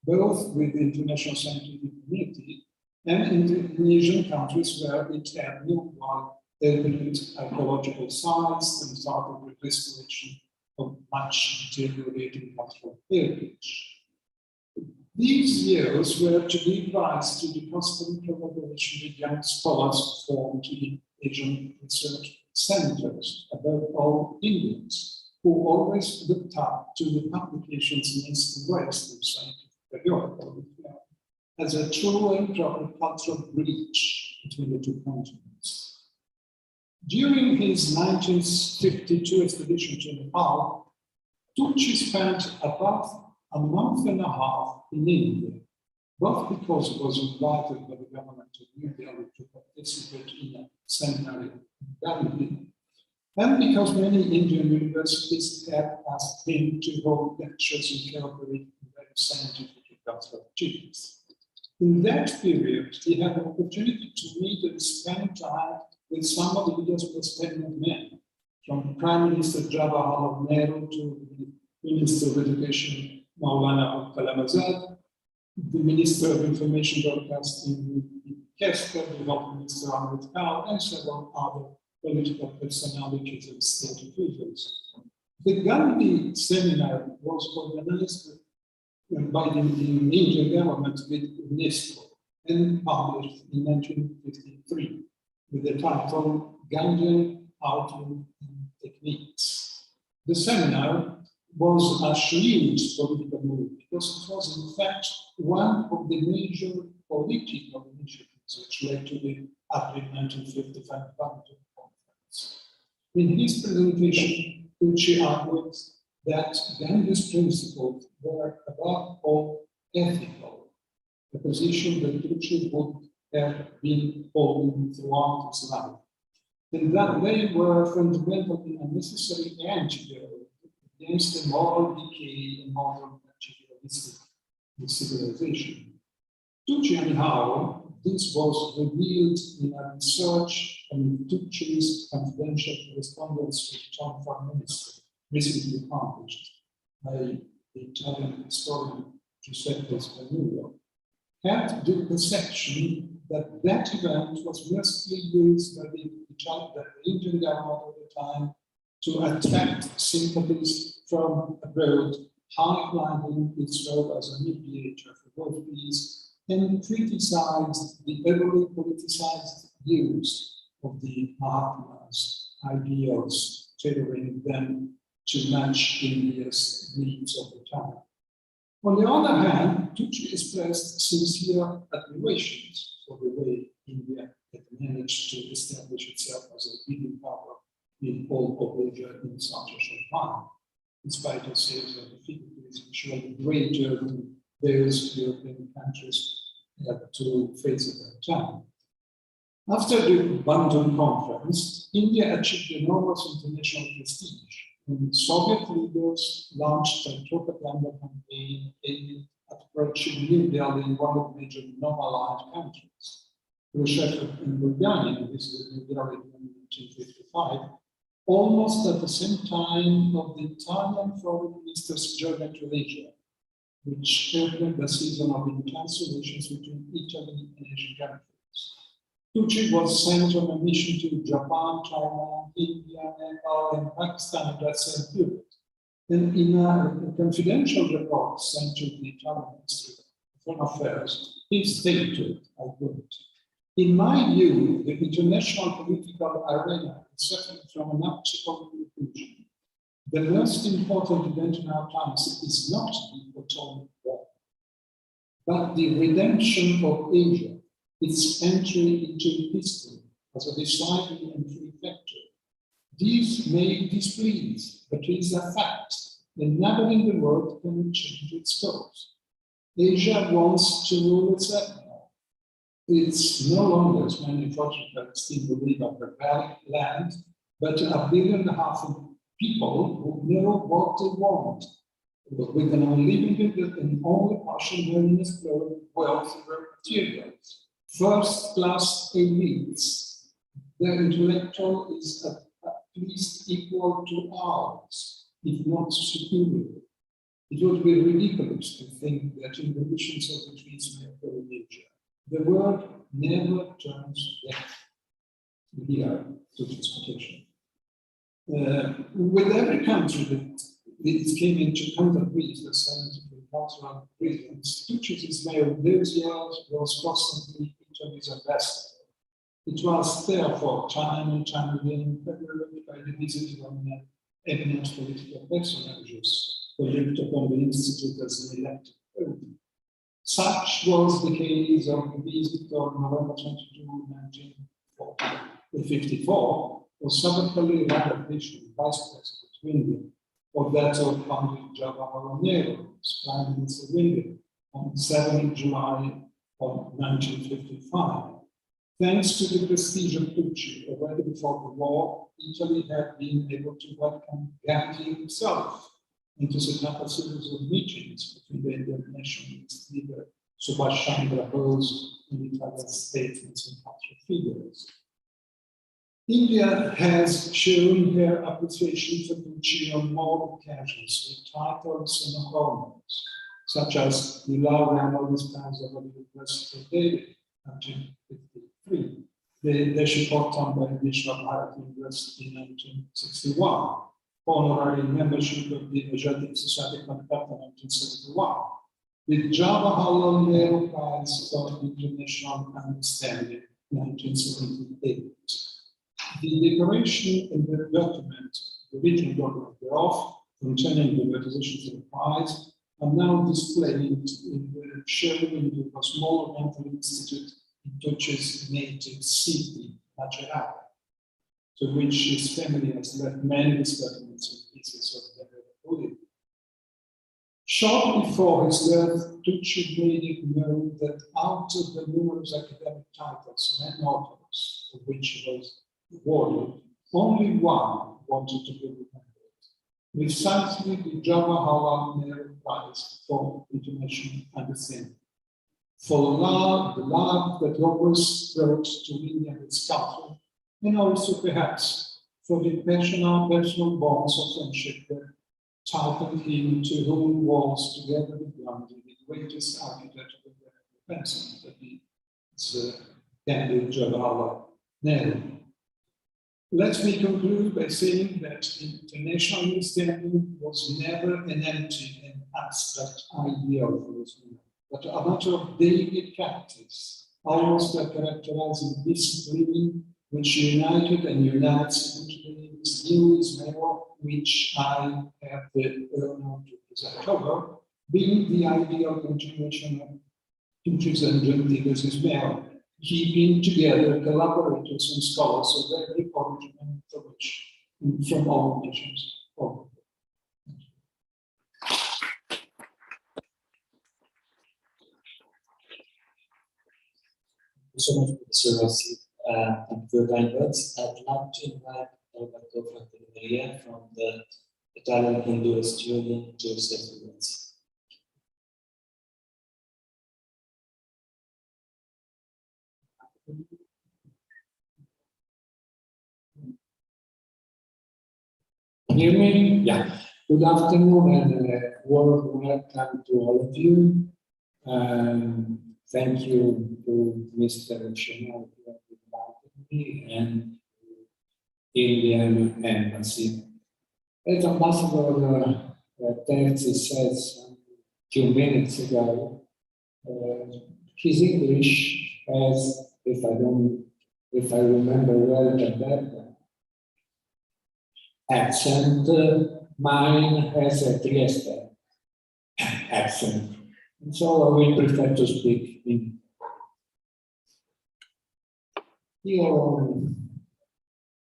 both with the international scientific community and in the Asian countries where it had meanwhile opened archaeological sites and started the restoration of much deteriorating cultural heritage. These years were to give rise to the constant collaboration with young scholars formed in Asian research centers, above all Indians, who always looked up to the publications in East and West of scientific periodical as a true and proper cultural bridge between the two continents. During his 1952 expedition to Nepal, Tucci spent about a month and a half in India, both because he was invited by the government of New Delhi to participate in a seminary in Gandhi, and because many Indian universities had asked him to hold lectures in Calgary in various scientific and cultural achievements. In that period, he had the opportunity to meet and spend time with some of India's most eminent men, from Prime Minister Jawaharlal Nehru to the Minister of Education Maulana Kalamazad, the Minister of Information Broadcasting Kester, the Health Minister Amrit Kaur, and several other political personalities and state officials. The Gandhi seminar was organized by the Indian government with UNESCO and published in 1953 with the title Gandhian Outlook and Techniques. The seminar was a huge political move because it was in fact one of the major political initiatives which led to the April 1955 London Conference. In his presentation, Tucci argued that Gandhi's principles were above all ethical, a position that Tucci would have been holding throughout his life, and that they were fundamentally a necessary antidote against the moral decay in modern materialistic civilization. Tucci, anyhow, this was revealed in a research on Tucci's confidential correspondence with John Foreign Minister, recently published by the Italian historian Giuseppe Spagnuolo, had the perception that that event was mostly used by the Indian government at the time to attract sympathies from abroad, highlighting its role as a mediator for world peace, and criticized the overly politicized use of the Mahatma's ideals, tailoring them to match India's needs of the time. On the other hand, Tucci expressed sincere admiration for the way India had managed to establish itself as a leading power in all of Asia in such a short time, in spite of series of difficulties which were greater than those European countries had to face at that time. After the Bandung Conference, India achieved enormous international prestige, and Soviet leaders launched a propaganda campaign aimed at approaching New Delhi, one of the major non-aligned countries. Khrushchev and Bulgaria visited New Delhi in 1955, almost at the same time of the Italian foreign minister's journey to Asia, which opened a season of intense relations between Italy and Asian countries. Tucci was sent on a mission to Japan, China, India, Nepal, and Pakistan in that same period. And in a confidential report sent to the Italian Ministry of Foreign Affairs, he stated, I quote, "In my view, the international political arena is suffering from an optical illusion. The most important event in our times is not the atomic war, but the redemption of Asia, its entry into history as a deciding and free factor. These may displease, but it is a fact, and nothing in the world can change its course. Asia wants to rule itself now. It's no longer, as many unfortunately still believe, a barbaric land, but 1.5 billion people who know what they want, with an unlimited and only partial willingness to wealth and materials. First-class elites, their intellectual is at least equal to ours, if not superior. It would be ridiculous to think that in conditions of retreats may occur in Asia. The world never turns left. Here, to transportation. With every country that it came into contact with the scientific and cultural reasons, Tucci's Ismail those years was constantly Italy's ambassador. It was therefore time and time again favored by the visit of eminent political personages who looked upon the Institute as an elected body. Such was the case of the visit of November 22, 1954, of Salvatore Radhakrishnan, Vice President of India, or that of Pandit Jawaharlal Nehru, Prime Minister of India, on 7 July of 1955. Thanks to the prestige of Tucci, already before the war, Italy had been able to welcome Gandhi himself and to set up a series of meetings between the Indian nationalist leader Subhash Chandra Bose and Italian statesmen and cultural figures. India has shown her appreciation for Tucci on more occasions with titles and honors, such as the Laureano Dispenser of the University of Delhi, 1953, the Deshikotam by Bishop Bharat University in 1961, honorary membership of the Asiatic Society of Calcutta in 1971, the Jawaharlal Nehru Prize for International Understanding in 1978. The decoration in the document, the original document thereof, containing the requisitions of the prize, are now displayed in the show in the small mental institute in Tucci's native city, Macerata, to which his family has left many specimens and pieces of their body. Shortly before his death, Tucci made it known that out of the numerous academic titles and authors of which he was awarded, only one wanted to be remembered, precisely the Jawaharlal Nehru Prize for International Understanding. for love, the love that always brought to India its culture, and also perhaps for the personal bonds of friendship that tightened him to who was, together with Gandhi, the greatest architect of the Renaissance, that is Gandhi Jawaharlal Nehru. Let me conclude by saying that international understanding was never an empty and abstract idea of philosophy, but a matter of daily practice, almost like characterizing discipline, which united and unites into this new Ismail, which I have the honor to present over, being the ideal continuation of Gandhi's Ismail, keeping together collaborators and scholars of every origin and tradition from all nations. Thank you so much, Professor Rossi, and for your kind words. I'd like to invite Alberto Frattini from the Italian Hinduist Union to say a few words. Can you hear me? Yeah. Good afternoon and warm welcome to all of you. Thank you to Mr. Chanel for inviting me and Indian Embassy. As Ambassador Terzi said a few minutes ago, his English has, if I remember well, the accent, mine has a Trieste accent. And so I will prefer to speak in. Io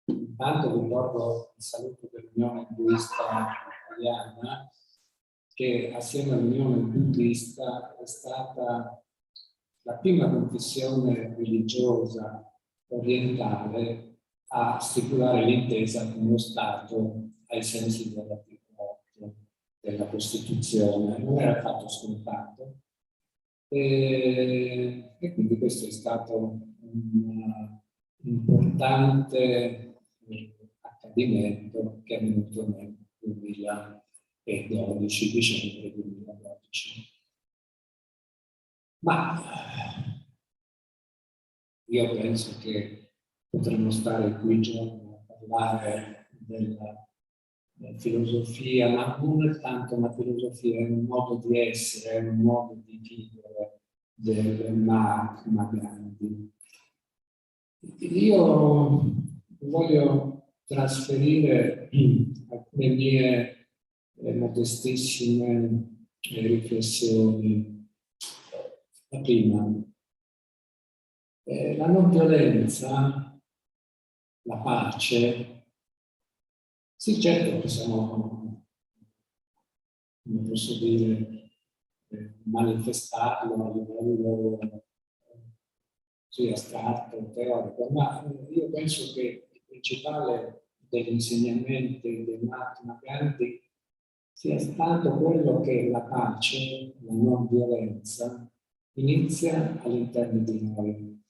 intanto ricordo il saluto dell'Unione Buddista Italiana, che assieme all'Unione Buddista è stata la prima confessione religiosa orientale a stipulare l'intesa con lo Stato ai sensi dell'articolo 8 della Costituzione. Non era affatto scontato e quindi questo è stato un importante accadimento che è venuto nel 2012, dicembre 2012. Ma io penso che potremmo stare qui giorni a parlare della filosofia, ma non è tanto una filosofia, è un modo di essere, è un modo di vivere del Mahatma Gandhi. Io voglio trasferire alcune mie modestissime riflessioni. La prima, la non violenza, la pace, sì, certo possiamo, come posso dire, manifestarlo a livello sì, astratto, teorico, ma io penso che il principale degli insegnamenti di Mahatma Gandhi sia stato quello che la pace, la non violenza, inizia all'interno di noi.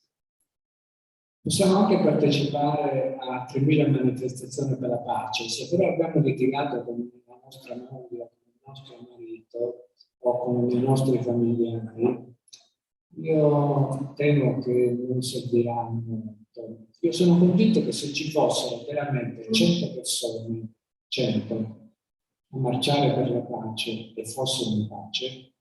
Possiamo anche partecipare a 3.000 manifestazioni per la pace, se però abbiamo litigato con la nostra moglie, con il nostro marito o con i nostri familiari, io temo che non serviranno molto. Io sono convinto che se ci fossero veramente 100 persone, 100, a marciare per la pace e fossero in pace,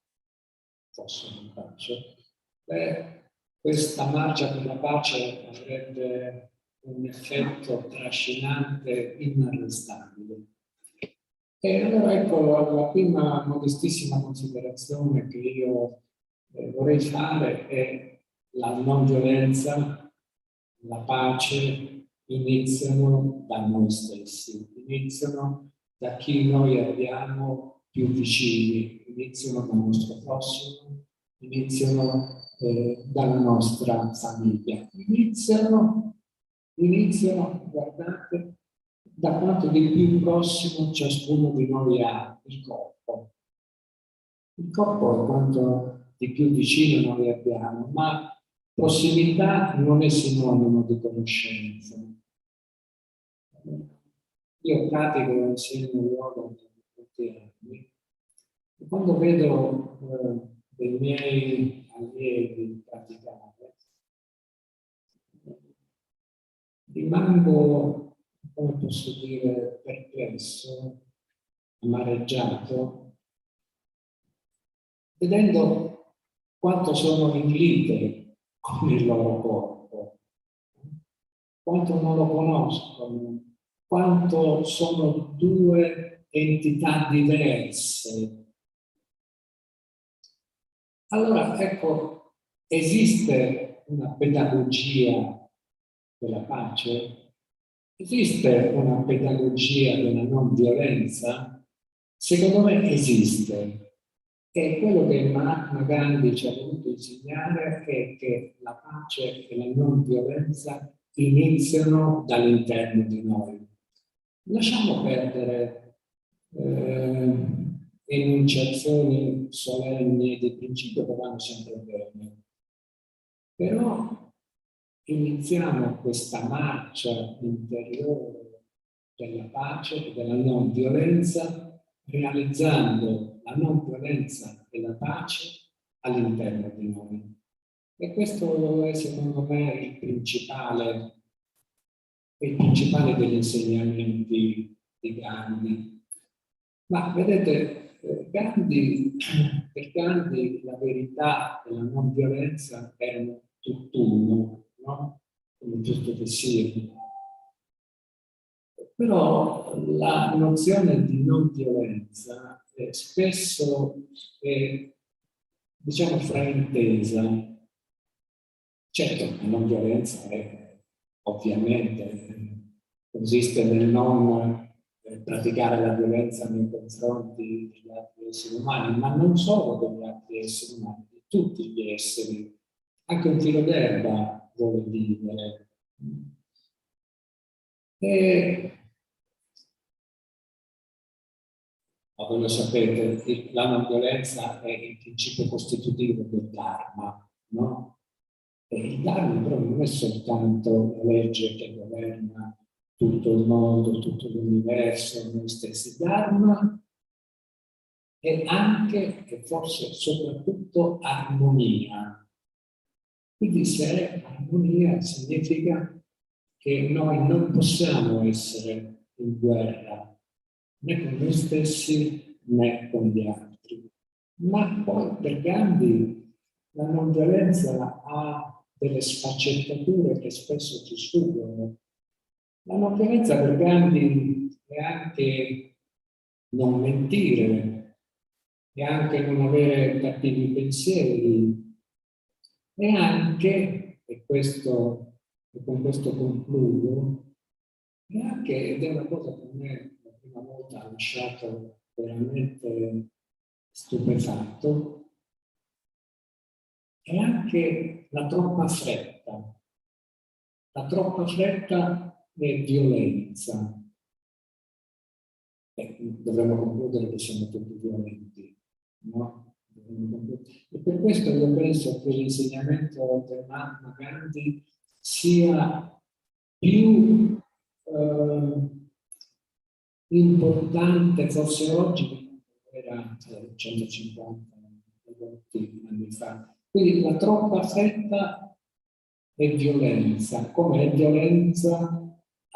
questa marcia per la pace avrebbe un effetto trascinante inarrestabile. E allora ecco la prima modestissima considerazione che io vorrei fare è la non violenza, la pace iniziano da noi stessi, iniziano da chi noi abbiamo più vicini, iniziano dal nostro prossimo, iniziano dalla nostra famiglia, iniziano, guardate, da quanto di più prossimo ciascuno di noi ha il corpo. Il corpo è quanto di di più vicino non le abbiamo, ma prossimità non è sinonimo di conoscenza. Io pratico e insegno yoga da molti anni e quando vedo dei miei allievi praticare, rimango, come posso dire, perplesso, amareggiato, vedendo quanto sono in lite con il loro corpo, quanto non lo conoscono, quanto sono due entità diverse. Allora, ecco, esiste una pedagogia della pace? Esiste una pedagogia della non violenza? Secondo me esiste. E quello che Mahatma Gandhi ci ha voluto insegnare è che la pace e la non violenza iniziano dall'interno di noi. Lasciamo perdere enunciazioni solenni di principio che vanno sempre bene. Però iniziamo questa marcia interiore della pace e della non violenza, realizzando la non violenza e la pace all'interno di noi. E questo è secondo me il principale degli insegnamenti di Gandhi. Ma vedete, Gandhi, per Gandhi la verità e la non violenza erano tutt'uno, no? Come giusto che sia. Però la nozione di non violenza spesso è, diciamo, fraintesa. Certo, la non violenza è ovviamente consiste nel non praticare la violenza nei confronti degli altri esseri umani, ma non solo degli altri esseri umani, di tutti gli esseri. Anche un filo d'erba vuole vivere. Ma voi lo sapete, la non violenza è il principio costitutivo del Dharma, no? E il Dharma però non è soltanto la legge che governa tutto il mondo, tutto l'universo, noi stessi. Il Dharma è anche e forse soprattutto armonia. Quindi se è armonia significa che noi non possiamo essere in guerra né con noi stessi né con gli altri. Ma poi per Gandhi la non violenza ha delle sfaccettature che spesso ci sfuggono. La non violenza per Gandhi è anche non mentire, è anche non avere cattivi pensieri, è anche, e con questo concludo, è anche, ed è una cosa che a me la prima volta ha lasciato veramente stupefatto, è anche la troppa fretta. La troppa fretta è violenza. Dovremmo concludere che siamo tutti violenti, no? E per questo io penso che l'insegnamento del Mahatma Gandhi sia più importante forse oggi che era 150 anni fa. Quindi la troppa fretta è violenza, come è violenza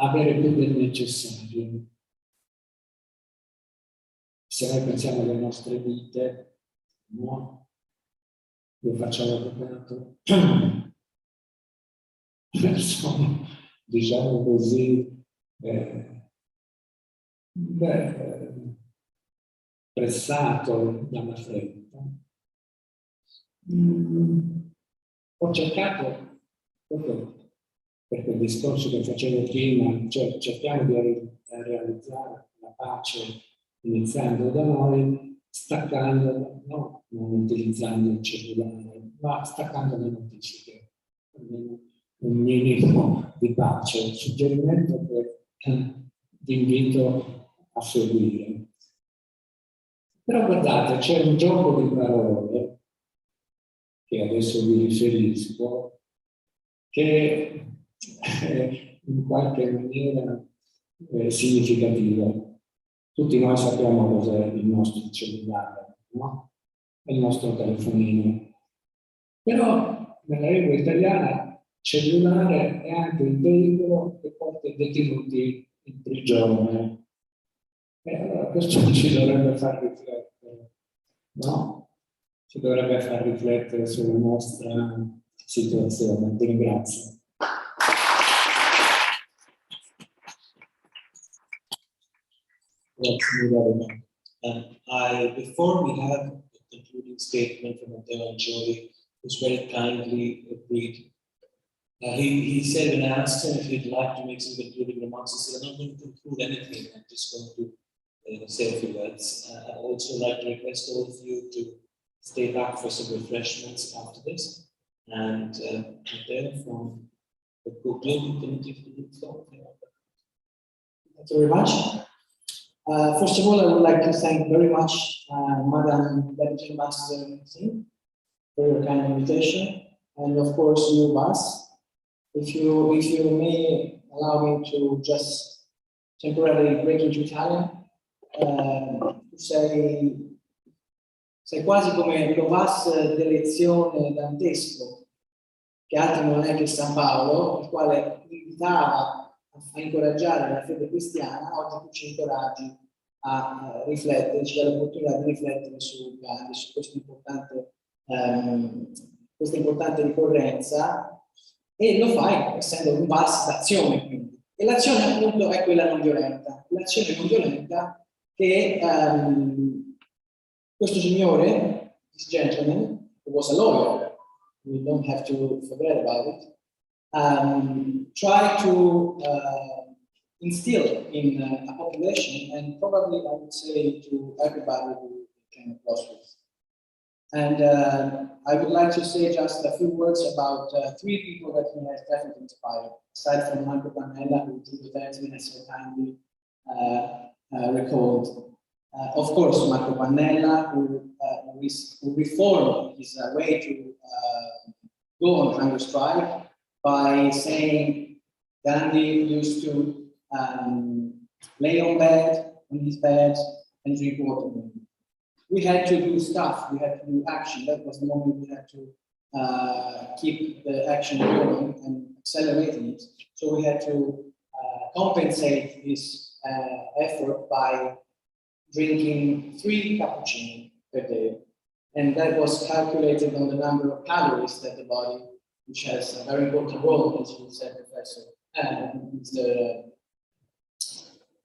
avere più del necessario. Se noi pensiamo alle nostre vite, no? Io faccio l'avvocato, sono, diciamo così, pressato dalla fretta. Ho cercato, proprio per quel discorso che facevo prima, cioè cerchiamo di realizzare la pace iniziando da noi, staccando, no, non utilizzando il cellulare, ma staccando le notifiche, un minimo di pace, il suggerimento che vi invito a seguire. Però guardate, c'è un gioco di parole che adesso vi riferisco, che in qualche maniera è significativa. Tutti noi sappiamo cos'è il nostro cellulare, no? È il nostro telefonino. Però nella lingua italiana cellulare è anche il veicolo che porta i detenuti in prigione. E allora questo ci dovrebbe far riflettere, no? Ci dovrebbe far riflettere sulla nostra situazione. Ti ringrazio. Before we have a concluding statement from Matteo and Jody, who's very kindly agreed. He said when I asked him if he'd like to make some concluding remarks, he said, I'm not going to conclude anything, I'm just going to say a few words. I'd also like to request all of you to stay back for some refreshments after this. And Matteo from the Global Committee for the Floor. Thank you very much. First of all, I would like to thank very much Madam Deputy Ambassador Singh for your kind invitation, and of course you, Bas. If you may allow me to just temporarily break into Italian, sei quasi come l'Ovas d'elezione dantesco, che altro non è che San Paolo, il quale invitava a incoraggiare la fede cristiana. Oggi tu ci incoraggi a riflettere, ci dà l'opportunità di riflettere su Gandhi, su questa importante ricorrenza, e lo fai essendo un VAS d'azione, quindi. E l'azione appunto è quella non violenta. L'azione non violenta che questo signore, this gentleman, who was a lawyer, we don't have to forget about it, try to instill in a population, and probably I would say to everybody who came across with. And I would like to say just a few words about three people that he has definitely inspired, aside from Marco Pannella, who did the event has so kindly recalled. Of course, Marco Pannella, who reformed his way to go on hunger strike by saying Gandhi used to lay on his bed, and drink water. We had to do stuff, we had to do action. That was the moment we had to keep the action going and accelerating it. So we had to compensate this effort by drinking 3 cappuccini per day. And that was calculated on the number of calories that the body, which has a very important role, as you said, Professor.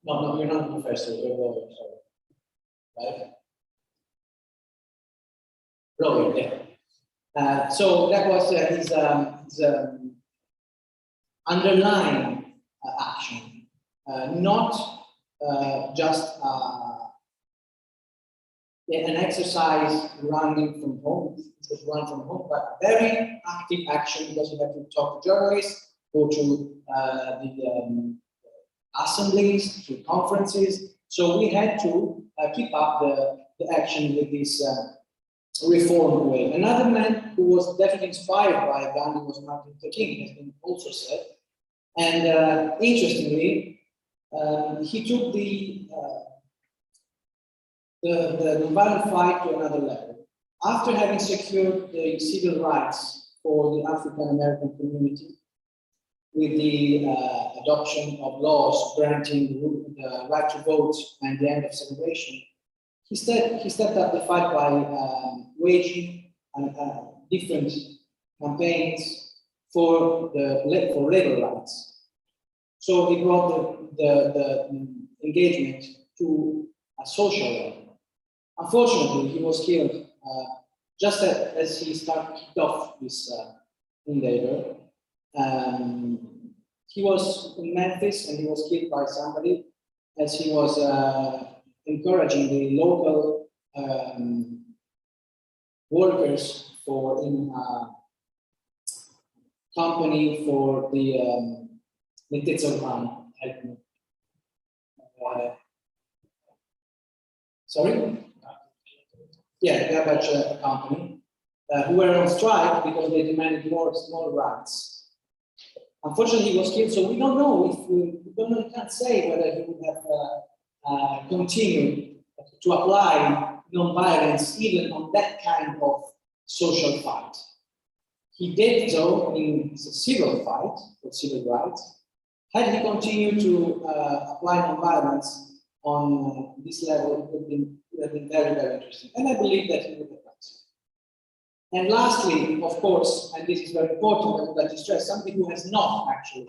No, you're not a professor, you're a lawyer, sorry. Right? Lawyer, yeah. So that was his underlying action, not just an exercise running from home, just run from home, but very active action, because you have to talk to journalists, go to the assemblies, to conferences. So we had to keep up the action with this reform way. Another man who was definitely inspired by Gandhi was Martin Luther King, has been also said. And interestingly, he took the nonviolent fight to another level. After having secured the civil rights for the African American community, with the adoption of laws granting the right to vote and the end of segregation, he stepped up the fight by waging different campaigns for labor rights. So he brought the engagement to a social level. Unfortunately, he was killed just as he kicked off this endeavor. He was in Memphis and he was killed by somebody as he was encouraging the local workers in a company for the Lentezza Urbana. Sorry? Yeah, garbage company. who were on strike because they demanded more small rights. Unfortunately, he was killed, so we don't know if we can't say whether he would have continued to apply non-violence even on that kind of social fight. He did so in a civil fight for civil rights. Had he continued to apply non-violence on this level, it would have been very, very interesting. And I believe that he would have done so. And lastly, of course, and this is very important, I would like to stress, something who has not actually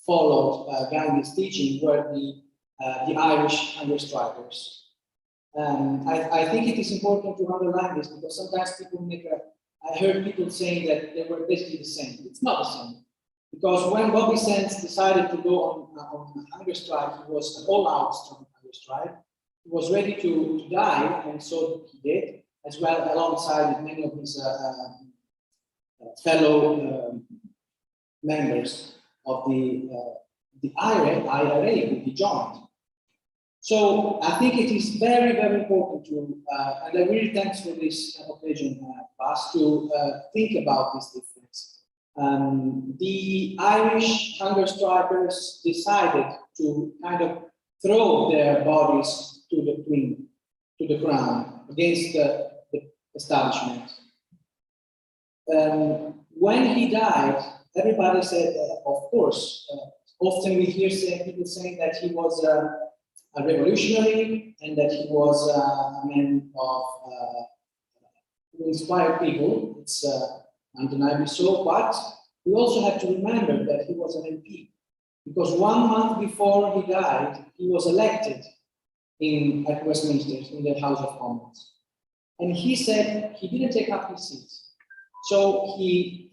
followed Gandhi's teaching were the Irish hunger strikers. I think it is important to underline this because sometimes people I heard people saying that they were basically the same. It's not the same. Because when Bobby Sands decided to go on a hunger strike, it was an all-out strong hunger strike. He was ready to die, and so he did, as well alongside many of his fellow members of the IRA, which he joined. So I think it is very, very important to, and I really thanks for this occasion, Bas, to think about this difference. The Irish hunger strikers decided to kind of throw their bodies to the ground against the establishment. When he died, everybody said, of course, often we hear people saying that he was a revolutionary and that he was a man of who inspired people. It's undeniably so, but we also have to remember that he was an MP, because 1 month before he died, he was elected at Westminster in the House of Commons. And he said he didn't take up his seat. So he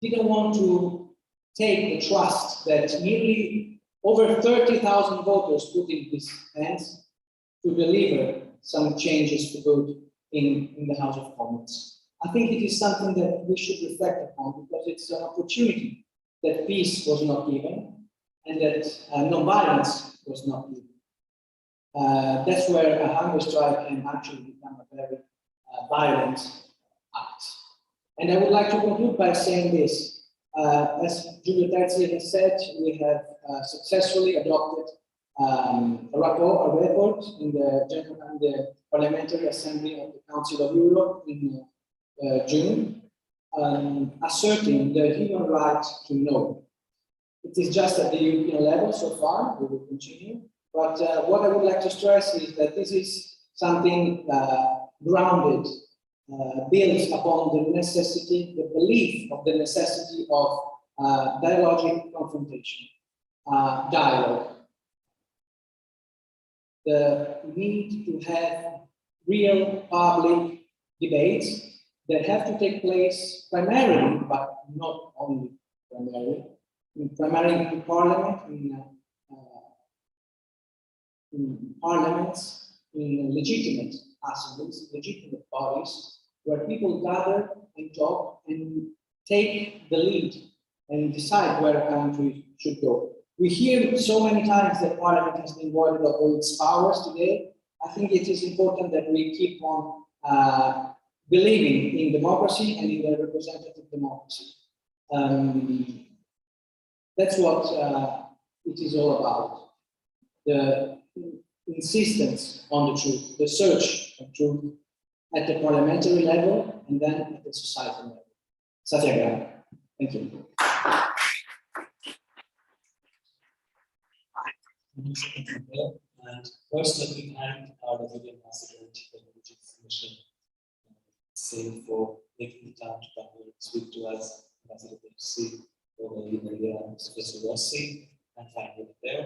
didn't want to take the trust that nearly over 30,000 voters put in his hands to deliver some changes for good in the House of Commons. I think it is something that we should reflect upon because it's an opportunity that peace was not given and that non-violence was not given. That's where a hunger strike can actually become a very violent act. And I would like to conclude by saying this. As Giulio Terzi has said, we have successfully adopted a report in the Parliamentary Assembly of the Council of Europe in June, asserting the human right to know. It is just at the European level so far, we will continue. But what I would like to stress is that this is something grounded, built upon the necessity, the belief of the necessity of dialogic confrontation, dialogue. The need to have real public debates that have to take place primarily, but not only primarily in Parliament, in parliaments, in legitimate assemblies, legitimate bodies, where people gather and talk and take the lead and decide where a country should go. We hear so many times that Parliament has been voided of all its powers today. I think it is important that we keep on believing in democracy and in the representative democracy. That's what it is all about. The insistence on the truth, the search of truth at the parliamentary level and then at the societal level. Satyagraha. Thank you. And first, let me thank our deputy ambassador and chief executive mission, for making the time to come here and speak to us, Ambassador Dempsey, Professor Rossi, and finally there.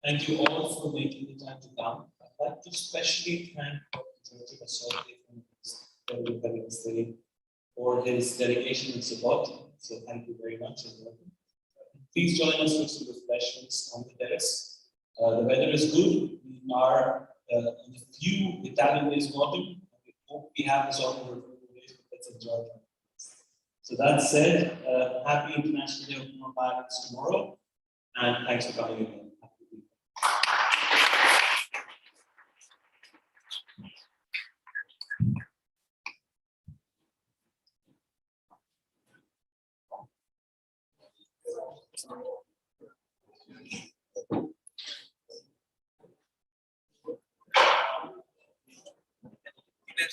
Thank you all for making the time to come. I'd like to especially thank Dr. Assorti for his dedication and support. So thank you very much and welcome. Please join us for some refreshments on the terrace. The weather is good. We are in a few Italian days of autumn. We hope we have this autumn for a few days, but let's enjoy it. So that said, happy International Day of Non-Violence tomorrow, and thanks for coming again.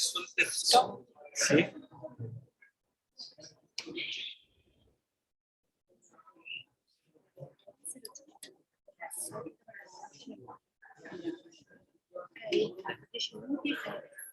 sul testo. Sì. Ok, 10 minuti.